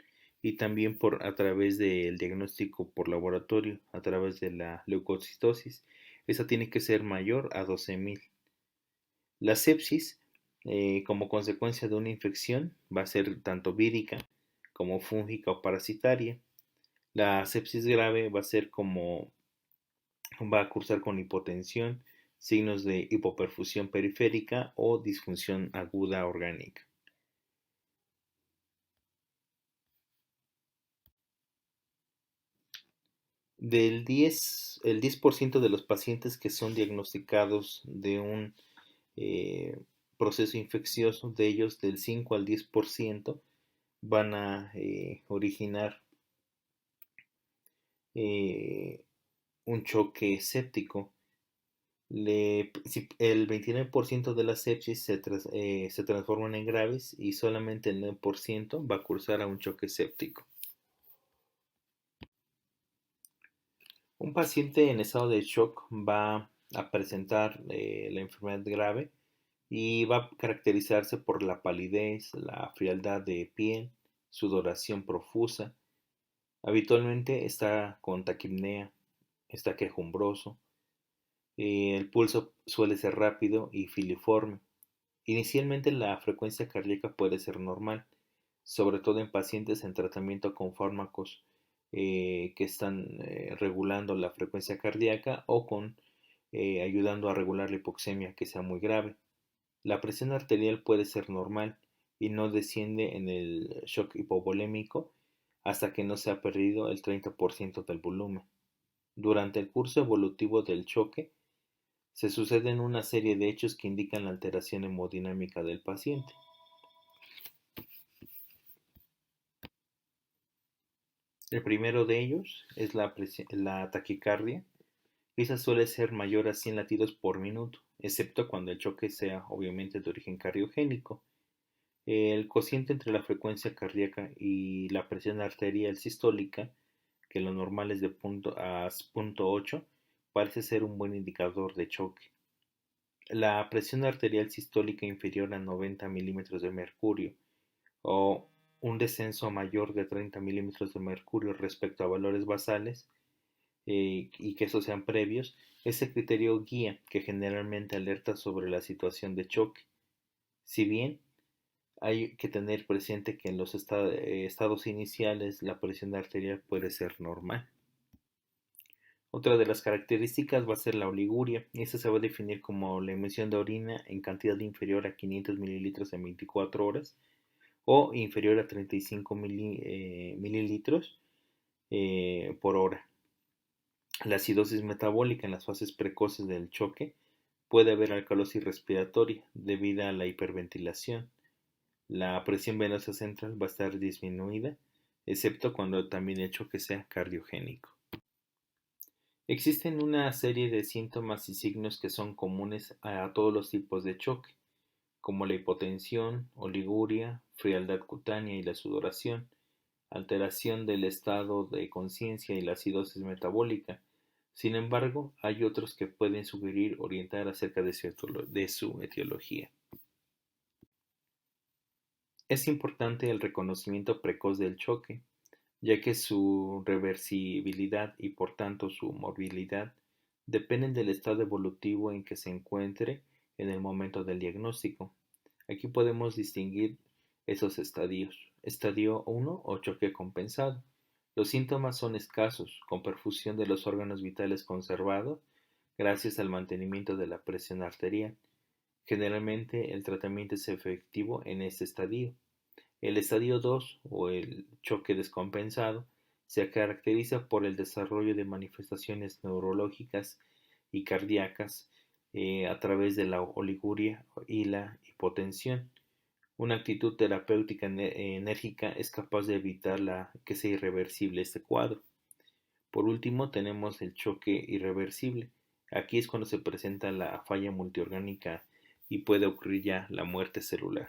Speaker 3: y también a través del diagnóstico por laboratorio, a través de la leucocitosis. Esa tiene que ser mayor a 12.000. La sepsis, como consecuencia de una infección, va a ser tanto vírica como fúngica o parasitaria. La sepsis grave va a cursar con hipotensión, signos de hipoperfusión periférica o disfunción aguda orgánica. El 10% de los pacientes que son diagnosticados de un proceso infeccioso, de ellos del 5 al 10% van a originar un choque séptico. Si el 29% de las sepsis se transforman en graves y solamente el 9% va a cursar a un choque séptico. Un paciente en estado de shock va a presentar la enfermedad grave y va a caracterizarse por la palidez, la frialdad de piel, sudoración profusa. Habitualmente está con taquipnea, está quejumbroso. El pulso suele ser rápido y filiforme. Inicialmente la frecuencia cardíaca puede ser normal, sobre todo en pacientes en tratamiento con fármacos que están regulando la frecuencia cardíaca o ayudando a regular la hipoxemia que sea muy grave. La presión arterial puede ser normal y no desciende en el shock hipovolémico hasta que no se ha perdido el 30% del volumen. Durante el curso evolutivo del choque, se suceden una serie de hechos que indican la alteración hemodinámica del paciente. El primero de ellos es la taquicardia. Esa suele ser mayor a 100 latidos por minuto, excepto cuando el choque sea obviamente de origen cardiogénico. El cociente entre la frecuencia cardíaca y la presión arterial sistólica, que lo normal es de 0.8, parece ser un buen indicador de choque. La presión arterial sistólica inferior a 90 milímetros de mercurio o un descenso mayor de 30 milímetros de mercurio respecto a valores basales y que esos sean previos, ese criterio guía que generalmente alerta sobre la situación de choque. Si bien hay que tener presente que en los estados iniciales la presión arterial puede ser normal. Otra de las características va a ser la oliguria, y esta se va a definir como la emisión de orina en cantidad inferior a 500 mililitros en 24 horas o inferior a 35 mililitros por hora. La acidosis metabólica en las fases precoces del choque. Puede haber alcalosis respiratoria debido a la hiperventilación. La presión venosa central va a estar disminuida, excepto cuando también el choque sea cardiogénico. Existen una serie de síntomas y signos que son comunes a todos los tipos de choque, como la hipotensión, oliguria, frialdad cutánea y la sudoración, alteración del estado de conciencia y la acidosis metabólica. Sin embargo, hay otros que pueden sugerir orientar acerca de su etiología. Es importante el reconocimiento precoz del choque, ya que su reversibilidad y por tanto su movilidad dependen del estado evolutivo en que se encuentre en el momento del diagnóstico. Aquí podemos distinguir esos estadios. Estadio 1 o choque compensado. Los síntomas son escasos, con perfusión de los órganos vitales conservado gracias al mantenimiento de la presión arterial. Generalmente el tratamiento es efectivo en este estadio. El estadio 2 o el choque descompensado se caracteriza por el desarrollo de manifestaciones neurológicas y cardíacas a través de la oliguria y la hipotensión. Una actitud terapéutica enérgica es capaz de evitar que sea irreversible este cuadro. Por último, tenemos el choque irreversible. Aquí es cuando se presenta la falla multiorgánica y puede ocurrir ya la muerte celular.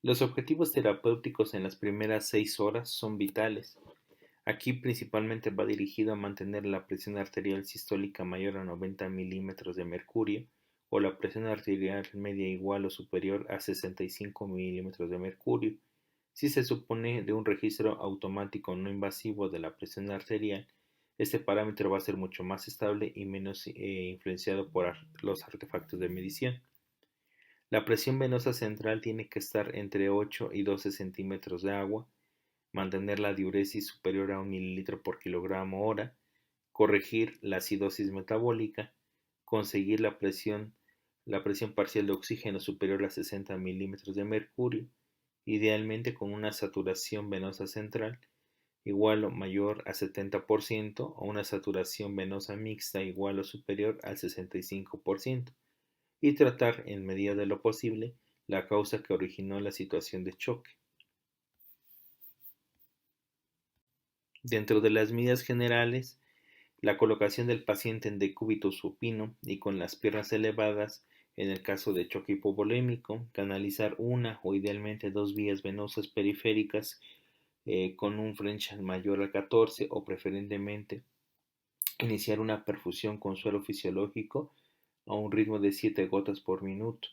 Speaker 3: Los objetivos terapéuticos en las primeras 6 horas son vitales. Aquí principalmente va dirigido a mantener la presión arterial sistólica mayor a 90 milímetros de mercurio o la presión arterial media igual o superior a 65 milímetros de mercurio. Si se supone de un registro automático no invasivo de la presión arterial, este parámetro va a ser mucho más estable y menos influenciado por los artefactos de medición. La presión venosa central tiene que estar entre 8 y 12 centímetros de agua, mantener la diuresis superior a 1 mililitro por kilogramo hora, corregir la acidosis metabólica, conseguir la presión parcial de oxígeno superior a 60 milímetros de mercurio, idealmente con una saturación venosa central igual o mayor a 70% o una saturación venosa mixta igual o superior al 65%. Y tratar, en medida de lo posible, la causa que originó la situación de choque. Dentro de las medidas generales, la colocación del paciente en decúbito supino y con las piernas elevadas en el caso de choque hipovolémico, canalizar una o idealmente 2 vías venosas periféricas con un French mayor a 14 o preferentemente iniciar una perfusión con suero fisiológico a un ritmo de 7 gotas por minuto.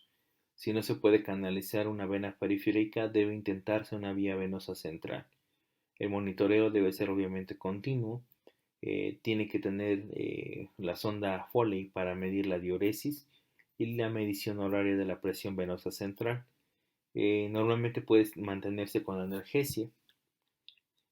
Speaker 3: Si no se puede canalizar una vena periférica, debe intentarse una vía venosa central. El monitoreo debe ser obviamente continuo. tiene que tener la sonda Foley para medir la diuresis y la medición horaria de la presión venosa central. Normalmente puede mantenerse con analgesia.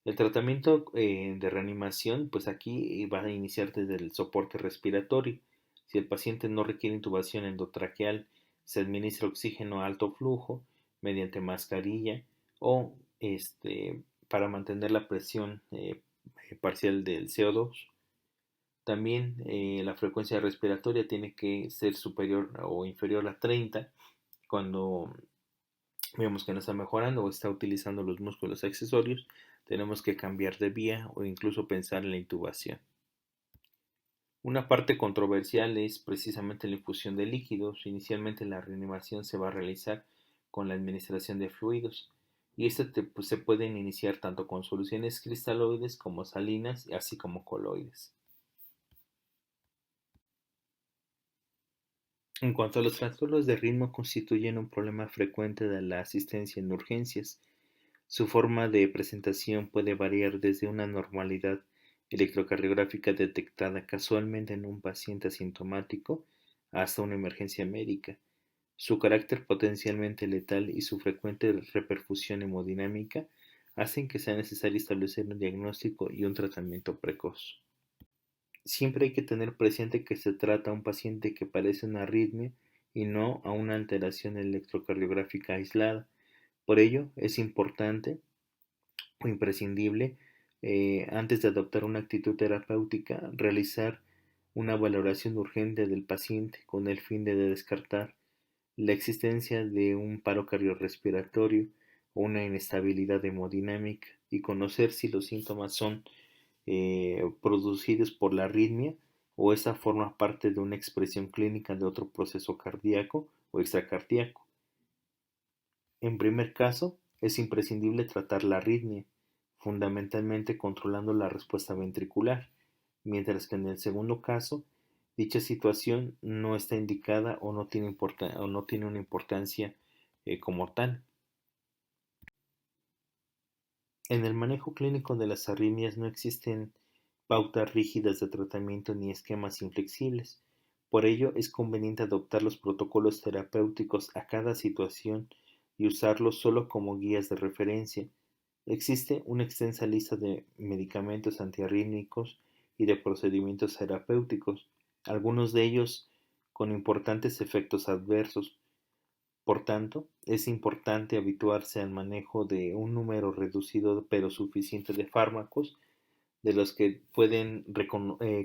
Speaker 3: El tratamiento de reanimación, pues aquí va a iniciar desde el soporte respiratorio. Si el paciente no requiere intubación endotraqueal, se administra oxígeno a alto flujo mediante mascarilla o para mantener la presión parcial del CO2. También la frecuencia respiratoria tiene que ser superior o inferior a 30 cuando vemos que no está mejorando o está utilizando los músculos accesorios, tenemos que cambiar de vía o incluso pensar en la intubación. Una parte controversial es precisamente la infusión de líquidos. Inicialmente la reanimación se va a realizar con la administración de fluidos y pues, se pueden iniciar tanto con soluciones cristaloides como salinas, así como coloides. En cuanto a los trastornos de ritmo, constituyen un problema frecuente de la asistencia en urgencias. Su forma de presentación puede variar desde una normalidad electrocardiográfica detectada casualmente en un paciente asintomático hasta una emergencia médica. Su carácter potencialmente letal y su frecuente repercusión hemodinámica hacen que sea necesario establecer un diagnóstico y un tratamiento precoz. Siempre hay que tener presente que se trata a un paciente que padece una arritmia y no a una alteración electrocardiográfica aislada. Por ello, es importante o imprescindible, antes de adoptar una actitud terapéutica, realizar una valoración urgente del paciente con el fin de descartar la existencia de un paro cardiorrespiratorio o una inestabilidad hemodinámica y conocer si los síntomas son producidos por la arritmia o esa forma parte de una expresión clínica de otro proceso cardíaco o extracardíaco. En primer caso, es imprescindible tratar la arritmia, fundamentalmente controlando la respuesta ventricular, mientras que en el segundo caso, dicha situación no está indicada o no tiene una importancia como tal. En el manejo clínico de las arritmias no existen pautas rígidas de tratamiento ni esquemas inflexibles. Por ello, es conveniente adoptar los protocolos terapéuticos a cada situación y usarlos solo como guías de referencia. Existe una extensa lista de medicamentos antiarrítmicos y de procedimientos terapéuticos, algunos de ellos con importantes efectos adversos. Por tanto, es importante habituarse al manejo de un número reducido pero suficiente de fármacos, de los que pueden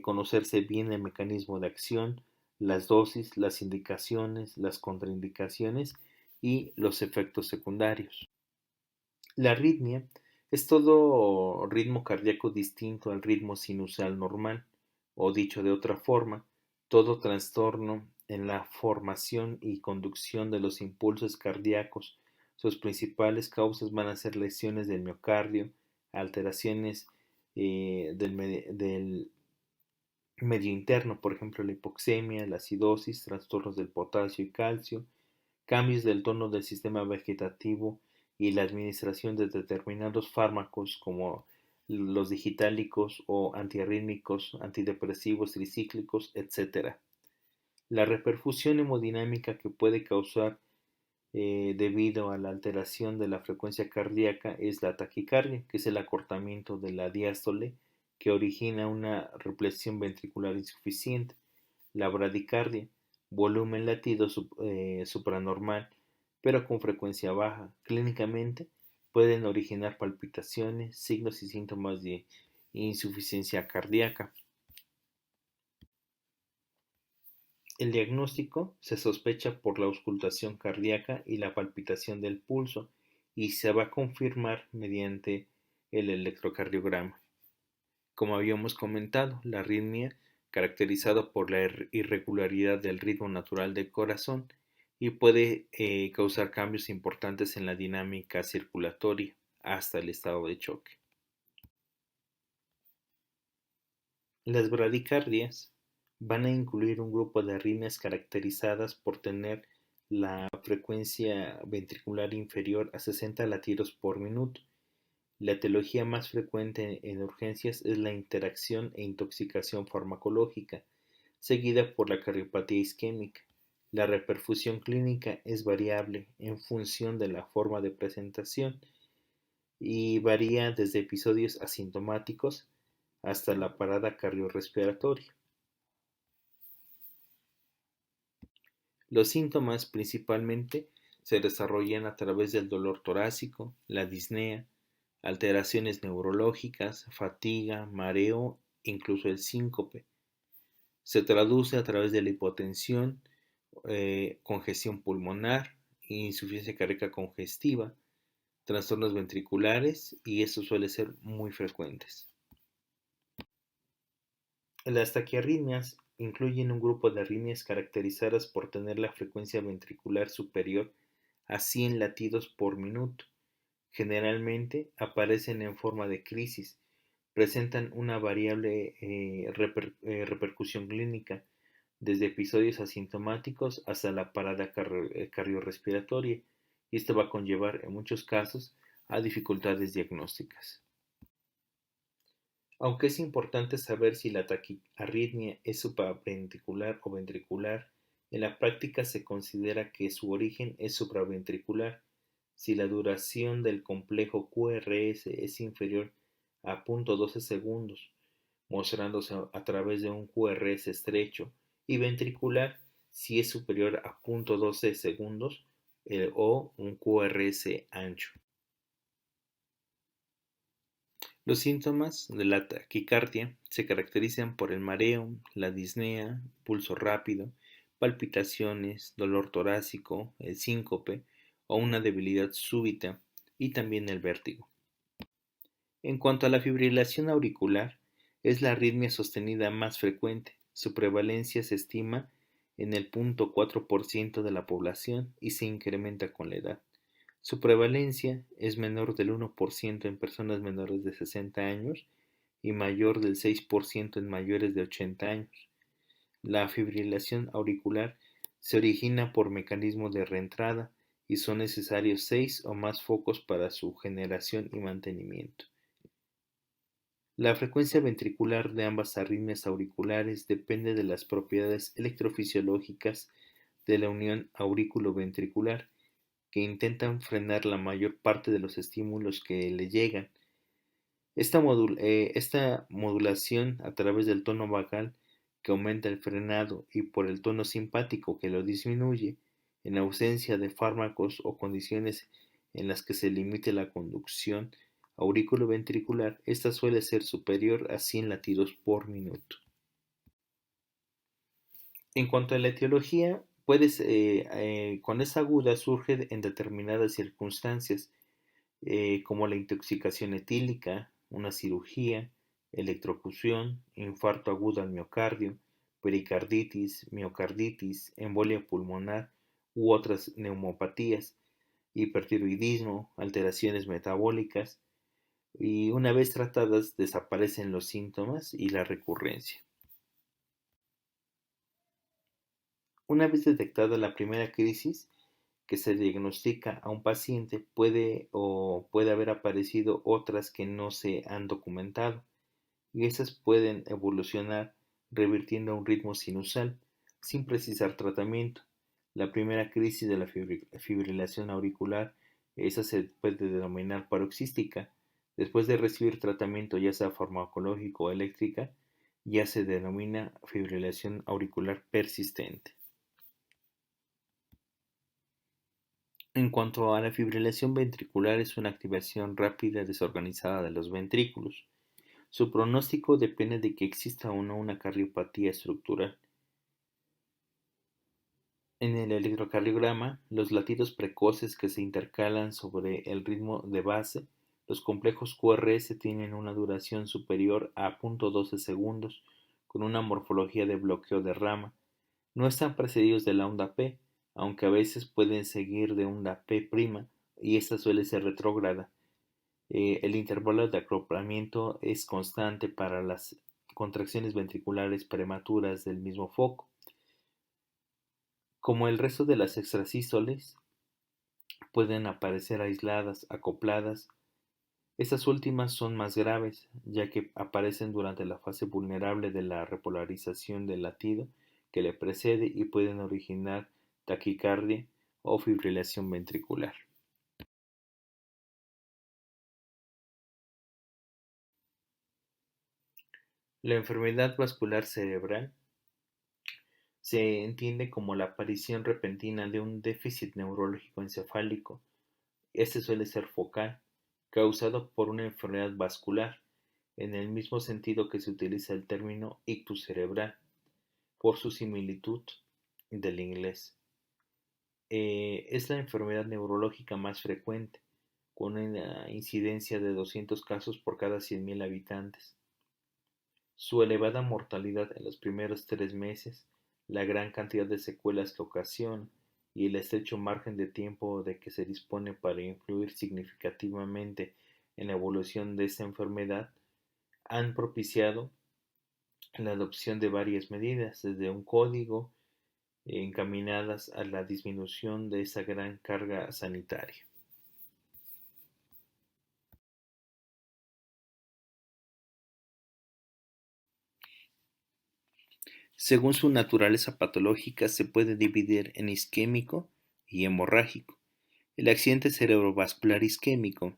Speaker 3: conocerse bien el mecanismo de acción, las dosis, las indicaciones, las contraindicaciones y los efectos secundarios. La arritmia es todo ritmo cardíaco distinto al ritmo sinusal normal, o dicho de otra forma, todo trastorno en la formación y conducción de los impulsos cardíacos. Sus principales causas van a ser lesiones del miocardio, alteraciones del medio interno, por ejemplo la hipoxemia, la acidosis, trastornos del potasio y calcio, cambios del tono del sistema vegetativo y la administración de determinados fármacos como los digitálicos o antiarrítmicos, antidepresivos tricíclicos, etc. La reperfusión hemodinámica que puede causar debido a la alteración de la frecuencia cardíaca es la taquicardia, que es el acortamiento de la diástole que origina una represión ventricular insuficiente, la bradicardia, volumen latido supranormal, pero con frecuencia baja. Clínicamente pueden originar palpitaciones, signos y síntomas de insuficiencia cardíaca. El diagnóstico se sospecha por la auscultación cardíaca y la palpitación del pulso y se va a confirmar mediante el electrocardiograma. Como habíamos comentado, la arritmia caracterizada por la irregularidad del ritmo natural del corazón y puede causar cambios importantes en la dinámica circulatoria hasta el estado de choque. Las bradicardias van a incluir un grupo de arritmias caracterizadas por tener la frecuencia ventricular inferior a 60 latidos por minuto La etiología más frecuente en urgencias es la interacción e intoxicación farmacológica, seguida por la cardiopatía isquémica. La repercusión clínica es variable en función de la forma de presentación y varía desde episodios asintomáticos hasta la parada cardiorrespiratoria. Los síntomas principalmente se desarrollan a través del dolor torácico, la disnea, alteraciones neurológicas, fatiga, mareo, incluso el síncope. Se traduce a través de la hipotensión, congestión pulmonar, insuficiencia cardíaca congestiva, trastornos ventriculares y estos suelen ser muy frecuentes. Las taquiarritmias incluyen un grupo de arritmias caracterizadas por tener la frecuencia ventricular superior a 100 latidos por minuto. Generalmente aparecen en forma de crisis, presentan una variable repercusión clínica, desde episodios asintomáticos hasta la parada cardiorrespiratoria, y esto va a conllevar en muchos casos a dificultades diagnósticas. Aunque es importante saber si la taquiarritmia es supraventricular o ventricular, en la práctica se considera que su origen es supraventricular si la duración del complejo QRS es inferior a 0.12 segundos, mostrándose a través de un QRS estrecho, y ventricular si es superior a 0.12 segundos o un QRS ancho. Los síntomas de la taquicardia se caracterizan por el mareo, la disnea, pulso rápido, palpitaciones, dolor torácico, el síncope o una debilidad súbita y también el vértigo. En cuanto a la fibrilación auricular, es la arritmia sostenida más frecuente. Su prevalencia se estima en el 0.4% de la población y se incrementa con la edad. Su prevalencia es menor del 1% en personas menores de 60 años y mayor del 6% en mayores de 80 años. La fibrilación auricular se origina por mecanismo de reentrada y son necesarios 6 o más focos para su generación y mantenimiento. La frecuencia ventricular de ambas arritmias auriculares depende de las propiedades electrofisiológicas de la unión aurículo-ventricular, que intentan frenar la mayor parte de los estímulos que le llegan. Esta modulación a través del tono vagal, que aumenta el frenado, y por el tono simpático, que lo disminuye, en ausencia de fármacos o condiciones en las que se limite la conducción auriculoventricular, esta suele ser superior a 100 latidos por minuto. En cuanto a la etiología, cuando es aguda surge en determinadas circunstancias, como la intoxicación etílica, una cirugía, electrocución, infarto agudo al miocardio, pericarditis, miocarditis, embolia pulmonar u otras neumopatías, hipertiroidismo, alteraciones metabólicas, y una vez tratadas desaparecen los síntomas y la recurrencia. Una vez detectada la primera crisis que se diagnostica a un paciente, puede haber aparecido otras que no se han documentado, y esas pueden evolucionar revirtiendo a un ritmo sinusal sin precisar tratamiento. La primera crisis de la fibrilación auricular, esa se puede denominar paroxística. Después de recibir tratamiento, ya sea farmacológico o eléctrica, ya se denomina fibrilación auricular persistente. En cuanto a la fibrilación ventricular, es una activación rápida y desorganizada de los ventrículos. Su pronóstico depende de que exista o no una cardiopatía estructural. En el electrocardiograma, los latidos precoces que se intercalan sobre el ritmo de base, los complejos QRS tienen una duración superior a 0.12 segundos, con una morfología de bloqueo de rama. No están precedidos de la onda P, aunque a veces pueden seguir de onda P', y esta suele ser retrógrada. El intervalo de acoplamiento es constante para las contracciones ventriculares prematuras del mismo foco. Como el resto de las extrasístoles, pueden aparecer aisladas, acopladas, Estas últimas son más graves, ya que aparecen durante la fase vulnerable de la repolarización del latido que le precede y pueden originar taquicardia o fibrilación ventricular. La enfermedad vascular cerebral se entiende como la aparición repentina de un déficit neurológico encefálico. Este suele ser focal, causado por una enfermedad vascular, en el mismo sentido que se utiliza el término ictus cerebral, por su similitud del inglés. Es la enfermedad neurológica más frecuente, con una incidencia de 200 casos por cada 100.000 habitantes. Su elevada mortalidad en los primeros 3 meses, la gran cantidad de secuelas que ocasiona y el estrecho margen de tiempo de que se dispone para influir significativamente en la evolución de esta enfermedad han propiciado la adopción de varias medidas, desde un código encaminadas a la disminución de esa gran carga sanitaria. Según su naturaleza patológica, se puede dividir en isquémico y hemorrágico. El accidente cerebrovascular isquémico,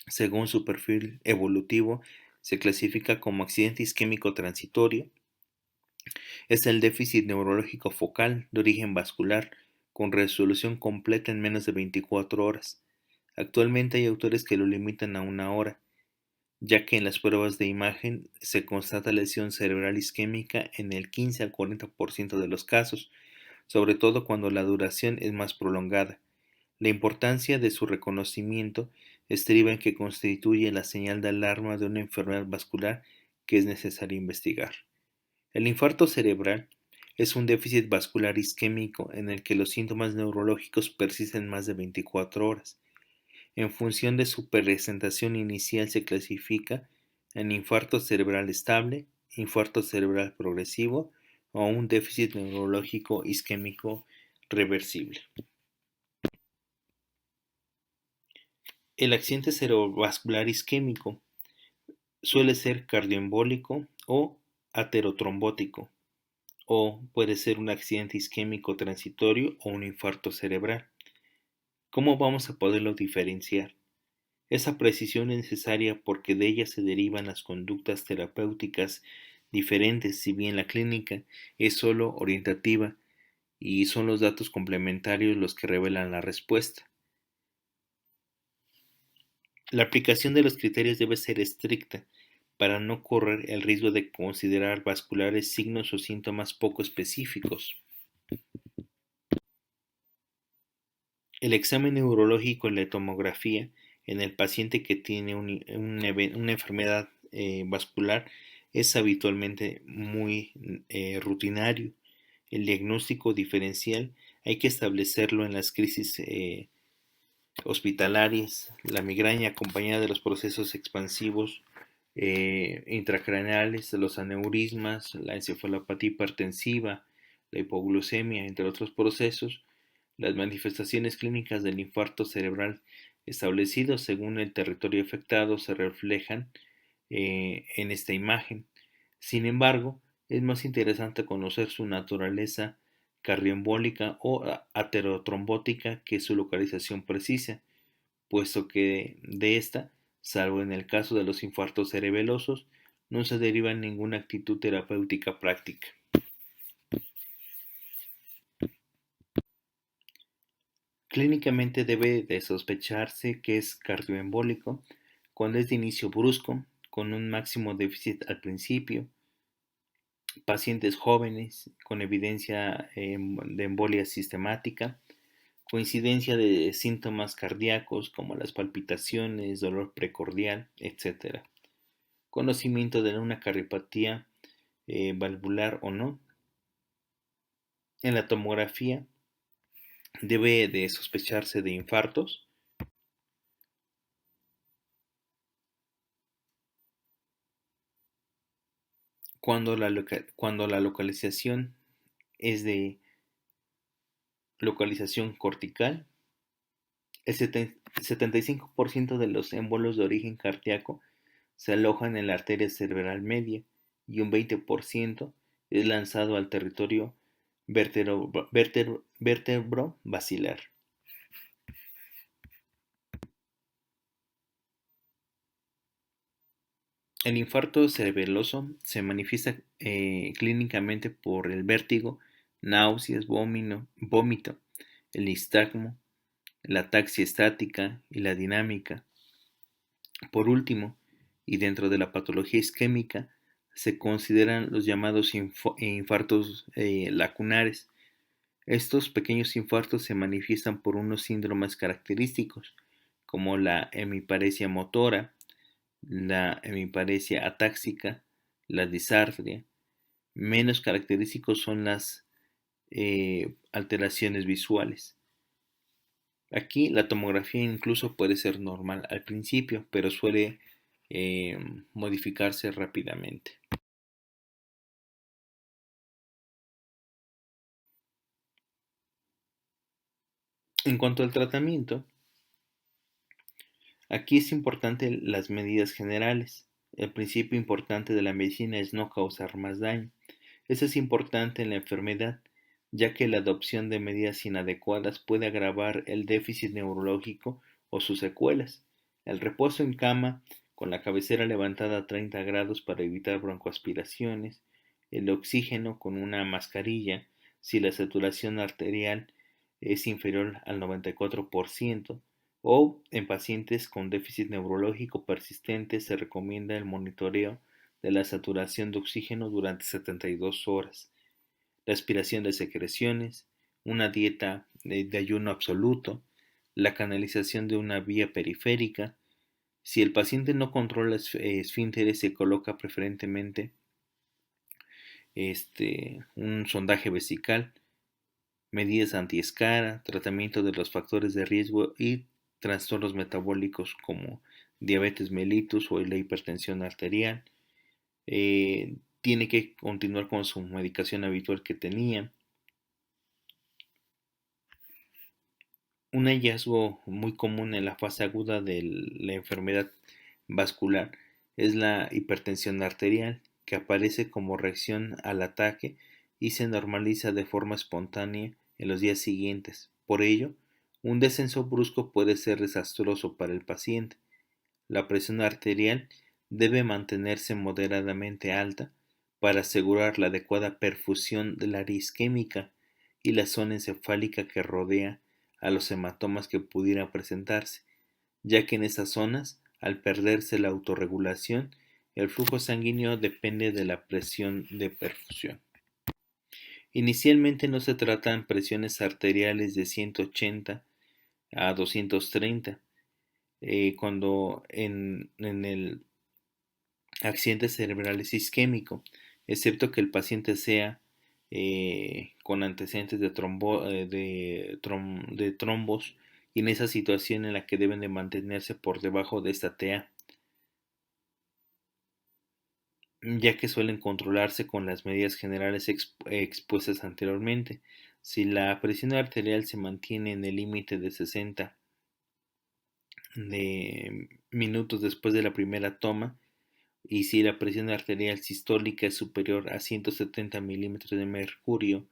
Speaker 3: según su perfil evolutivo, se clasifica como accidente isquémico transitorio. Es el déficit neurológico focal de origen vascular, con resolución completa en menos de 24 horas. Actualmente hay autores que lo limitan a 1 hora, ya que en las pruebas de imagen se constata lesión cerebral isquémica en el 15 al 40% de los casos, sobre todo cuando la duración es más prolongada. La importancia de su reconocimiento estriba en que constituye la señal de alarma de una enfermedad vascular que es necesario investigar. El infarto cerebral es un déficit vascular isquémico en el que los síntomas neurológicos persisten más de 24 horas. En función de su presentación inicial se clasifica en infarto cerebral estable, infarto cerebral progresivo o un déficit neurológico isquémico reversible. El accidente cerebrovascular isquémico suele ser cardioembólico o aterotrombótico, o puede ser un accidente isquémico transitorio o un infarto cerebral. ¿Cómo vamos a poderlo diferenciar? Esa precisión es necesaria porque de ella se derivan las conductas terapéuticas diferentes, si bien la clínica es solo orientativa y son los datos complementarios los que revelan la respuesta. La aplicación de los criterios debe ser estricta para no correr el riesgo de considerar vasculares signos o síntomas poco específicos. El examen neurológico en la tomografía en el paciente que tiene una enfermedad vascular es habitualmente muy rutinario. El diagnóstico diferencial hay que establecerlo en las crisis hospitalarias, la migraña acompañada de los procesos expansivos intracraneales, los aneurismas, la encefalopatía hipertensiva, la hipoglucemia, entre otros procesos. Las manifestaciones clínicas del infarto cerebral establecidos según el territorio afectado se reflejan en esta imagen. Sin embargo, es más interesante conocer su naturaleza cardioembólica o aterotrombótica que su localización precisa, puesto que de esta, salvo en el caso de los infartos cerebelosos, no se deriva ninguna actitud terapéutica práctica. Clínicamente debe de sospecharse que es cardioembólico cuando es de inicio brusco, con un máximo déficit al principio, pacientes jóvenes con evidencia de embolia sistemática, coincidencia de síntomas cardíacos como las palpitaciones, dolor precordial, etc. Conocimiento de una cardiopatía valvular o no. En la tomografía debe de sospecharse de infartos, cuando la localización es de localización cortical, el El 75% de los émbolos de origen cardíaco se alojan en la arteria cerebral media y un 20% es lanzado al territorio vértebro-basilar. El infarto cerebeloso se manifiesta clínicamente por el vértigo, náuseas, vómito, el nistagmo, la ataxia estática y la dinámica. Por último, y dentro de la patología isquémica, se consideran los llamados infartos lacunares. Estos pequeños infartos se manifiestan por unos síndromes característicos, como la hemiparesia motora, la hemiparesia atáxica, la disartria. Menos característicos son las alteraciones visuales. Aquí la tomografía incluso puede ser normal al principio, pero suele modificarse rápidamente. En cuanto al tratamiento, aquí es importante las medidas generales. El principio importante de la medicina es no causar más daño. Eso es importante en la enfermedad, ya que la adopción de medidas inadecuadas puede agravar el déficit neurológico o sus secuelas. El reposo en cama con la cabecera levantada a 30 grados para evitar broncoaspiraciones, el oxígeno con una mascarilla si la saturación arterial es inferior al 94%, o en pacientes con déficit neurológico persistente se recomienda el monitoreo de la saturación de oxígeno durante 72 horas, la aspiración de secreciones, una dieta de ayuno absoluto, la canalización de una vía periférica. Si el paciente no controla esfínteres, se coloca preferentemente un sondaje vesical, medidas antiescara, tratamiento de los factores de riesgo y trastornos metabólicos como diabetes mellitus o la hipertensión arterial. Tiene que continuar con su medicación habitual que tenía. Un hallazgo muy común en la fase aguda de la enfermedad vascular es la hipertensión arterial, que aparece como reacción al ataque y se normaliza de forma espontánea en los días siguientes. Por ello, un descenso brusco puede ser desastroso para el paciente. La presión arterial debe mantenerse moderadamente alta para asegurar la adecuada perfusión del área isquémica y la zona encefálica que rodea a los hematomas que pudieran presentarse, ya que en esas zonas, al perderse la autorregulación, el flujo sanguíneo depende de la presión de perfusión. Inicialmente no se tratan presiones arteriales de 180 a 230, cuando en el accidente cerebral es isquémico, excepto que el paciente sea con antecedentes de trombos, y en esa situación en la que deben de mantenerse por debajo de esta TA, ya que suelen controlarse con las medidas generales expuestas anteriormente. Si la presión arterial se mantiene en el límite de 60 minutos después de la primera toma, y si la presión arterial sistólica es superior a 170 milímetros de mercurio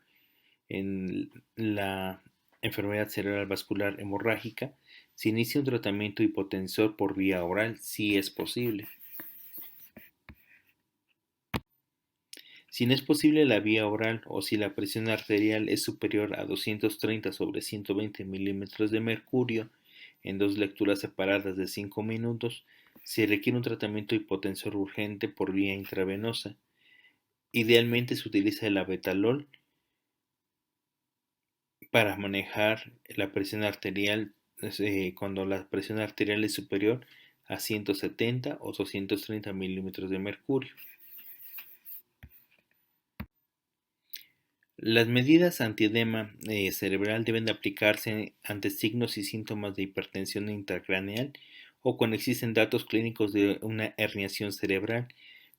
Speaker 3: en la enfermedad cerebral vascular hemorrágica, se inicia un tratamiento hipotensor por vía oral si es posible. Si no es posible la vía oral, o si la presión arterial es superior a 230 sobre 120 milímetros de mercurio en dos lecturas separadas de 5 minutos, se requiere un tratamiento hipotensor urgente por vía intravenosa. Idealmente se utiliza el abetalol para manejar la presión arterial cuando la presión arterial es superior a 170 o 230 milímetros de mercurio. Las medidas antiedema cerebral deben de aplicarse ante signos y síntomas de hipertensión intracraneal o cuando existen datos clínicos de una herniación cerebral,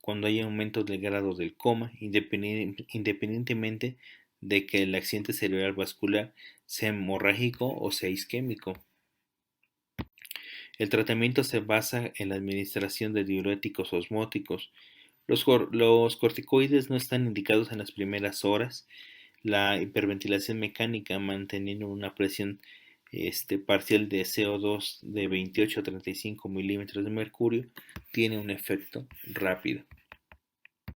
Speaker 3: cuando hay aumento del grado del coma, independientemente de que el accidente cerebral vascular sea hemorrágico o sea isquémico. El tratamiento se basa en la administración de diuréticos osmóticos. Los corticoides no están indicados en las primeras horas. La hiperventilación mecánica, manteniendo una presión parcial de CO2 de 28 a 35 milímetros de mercurio, tiene un efecto rápido.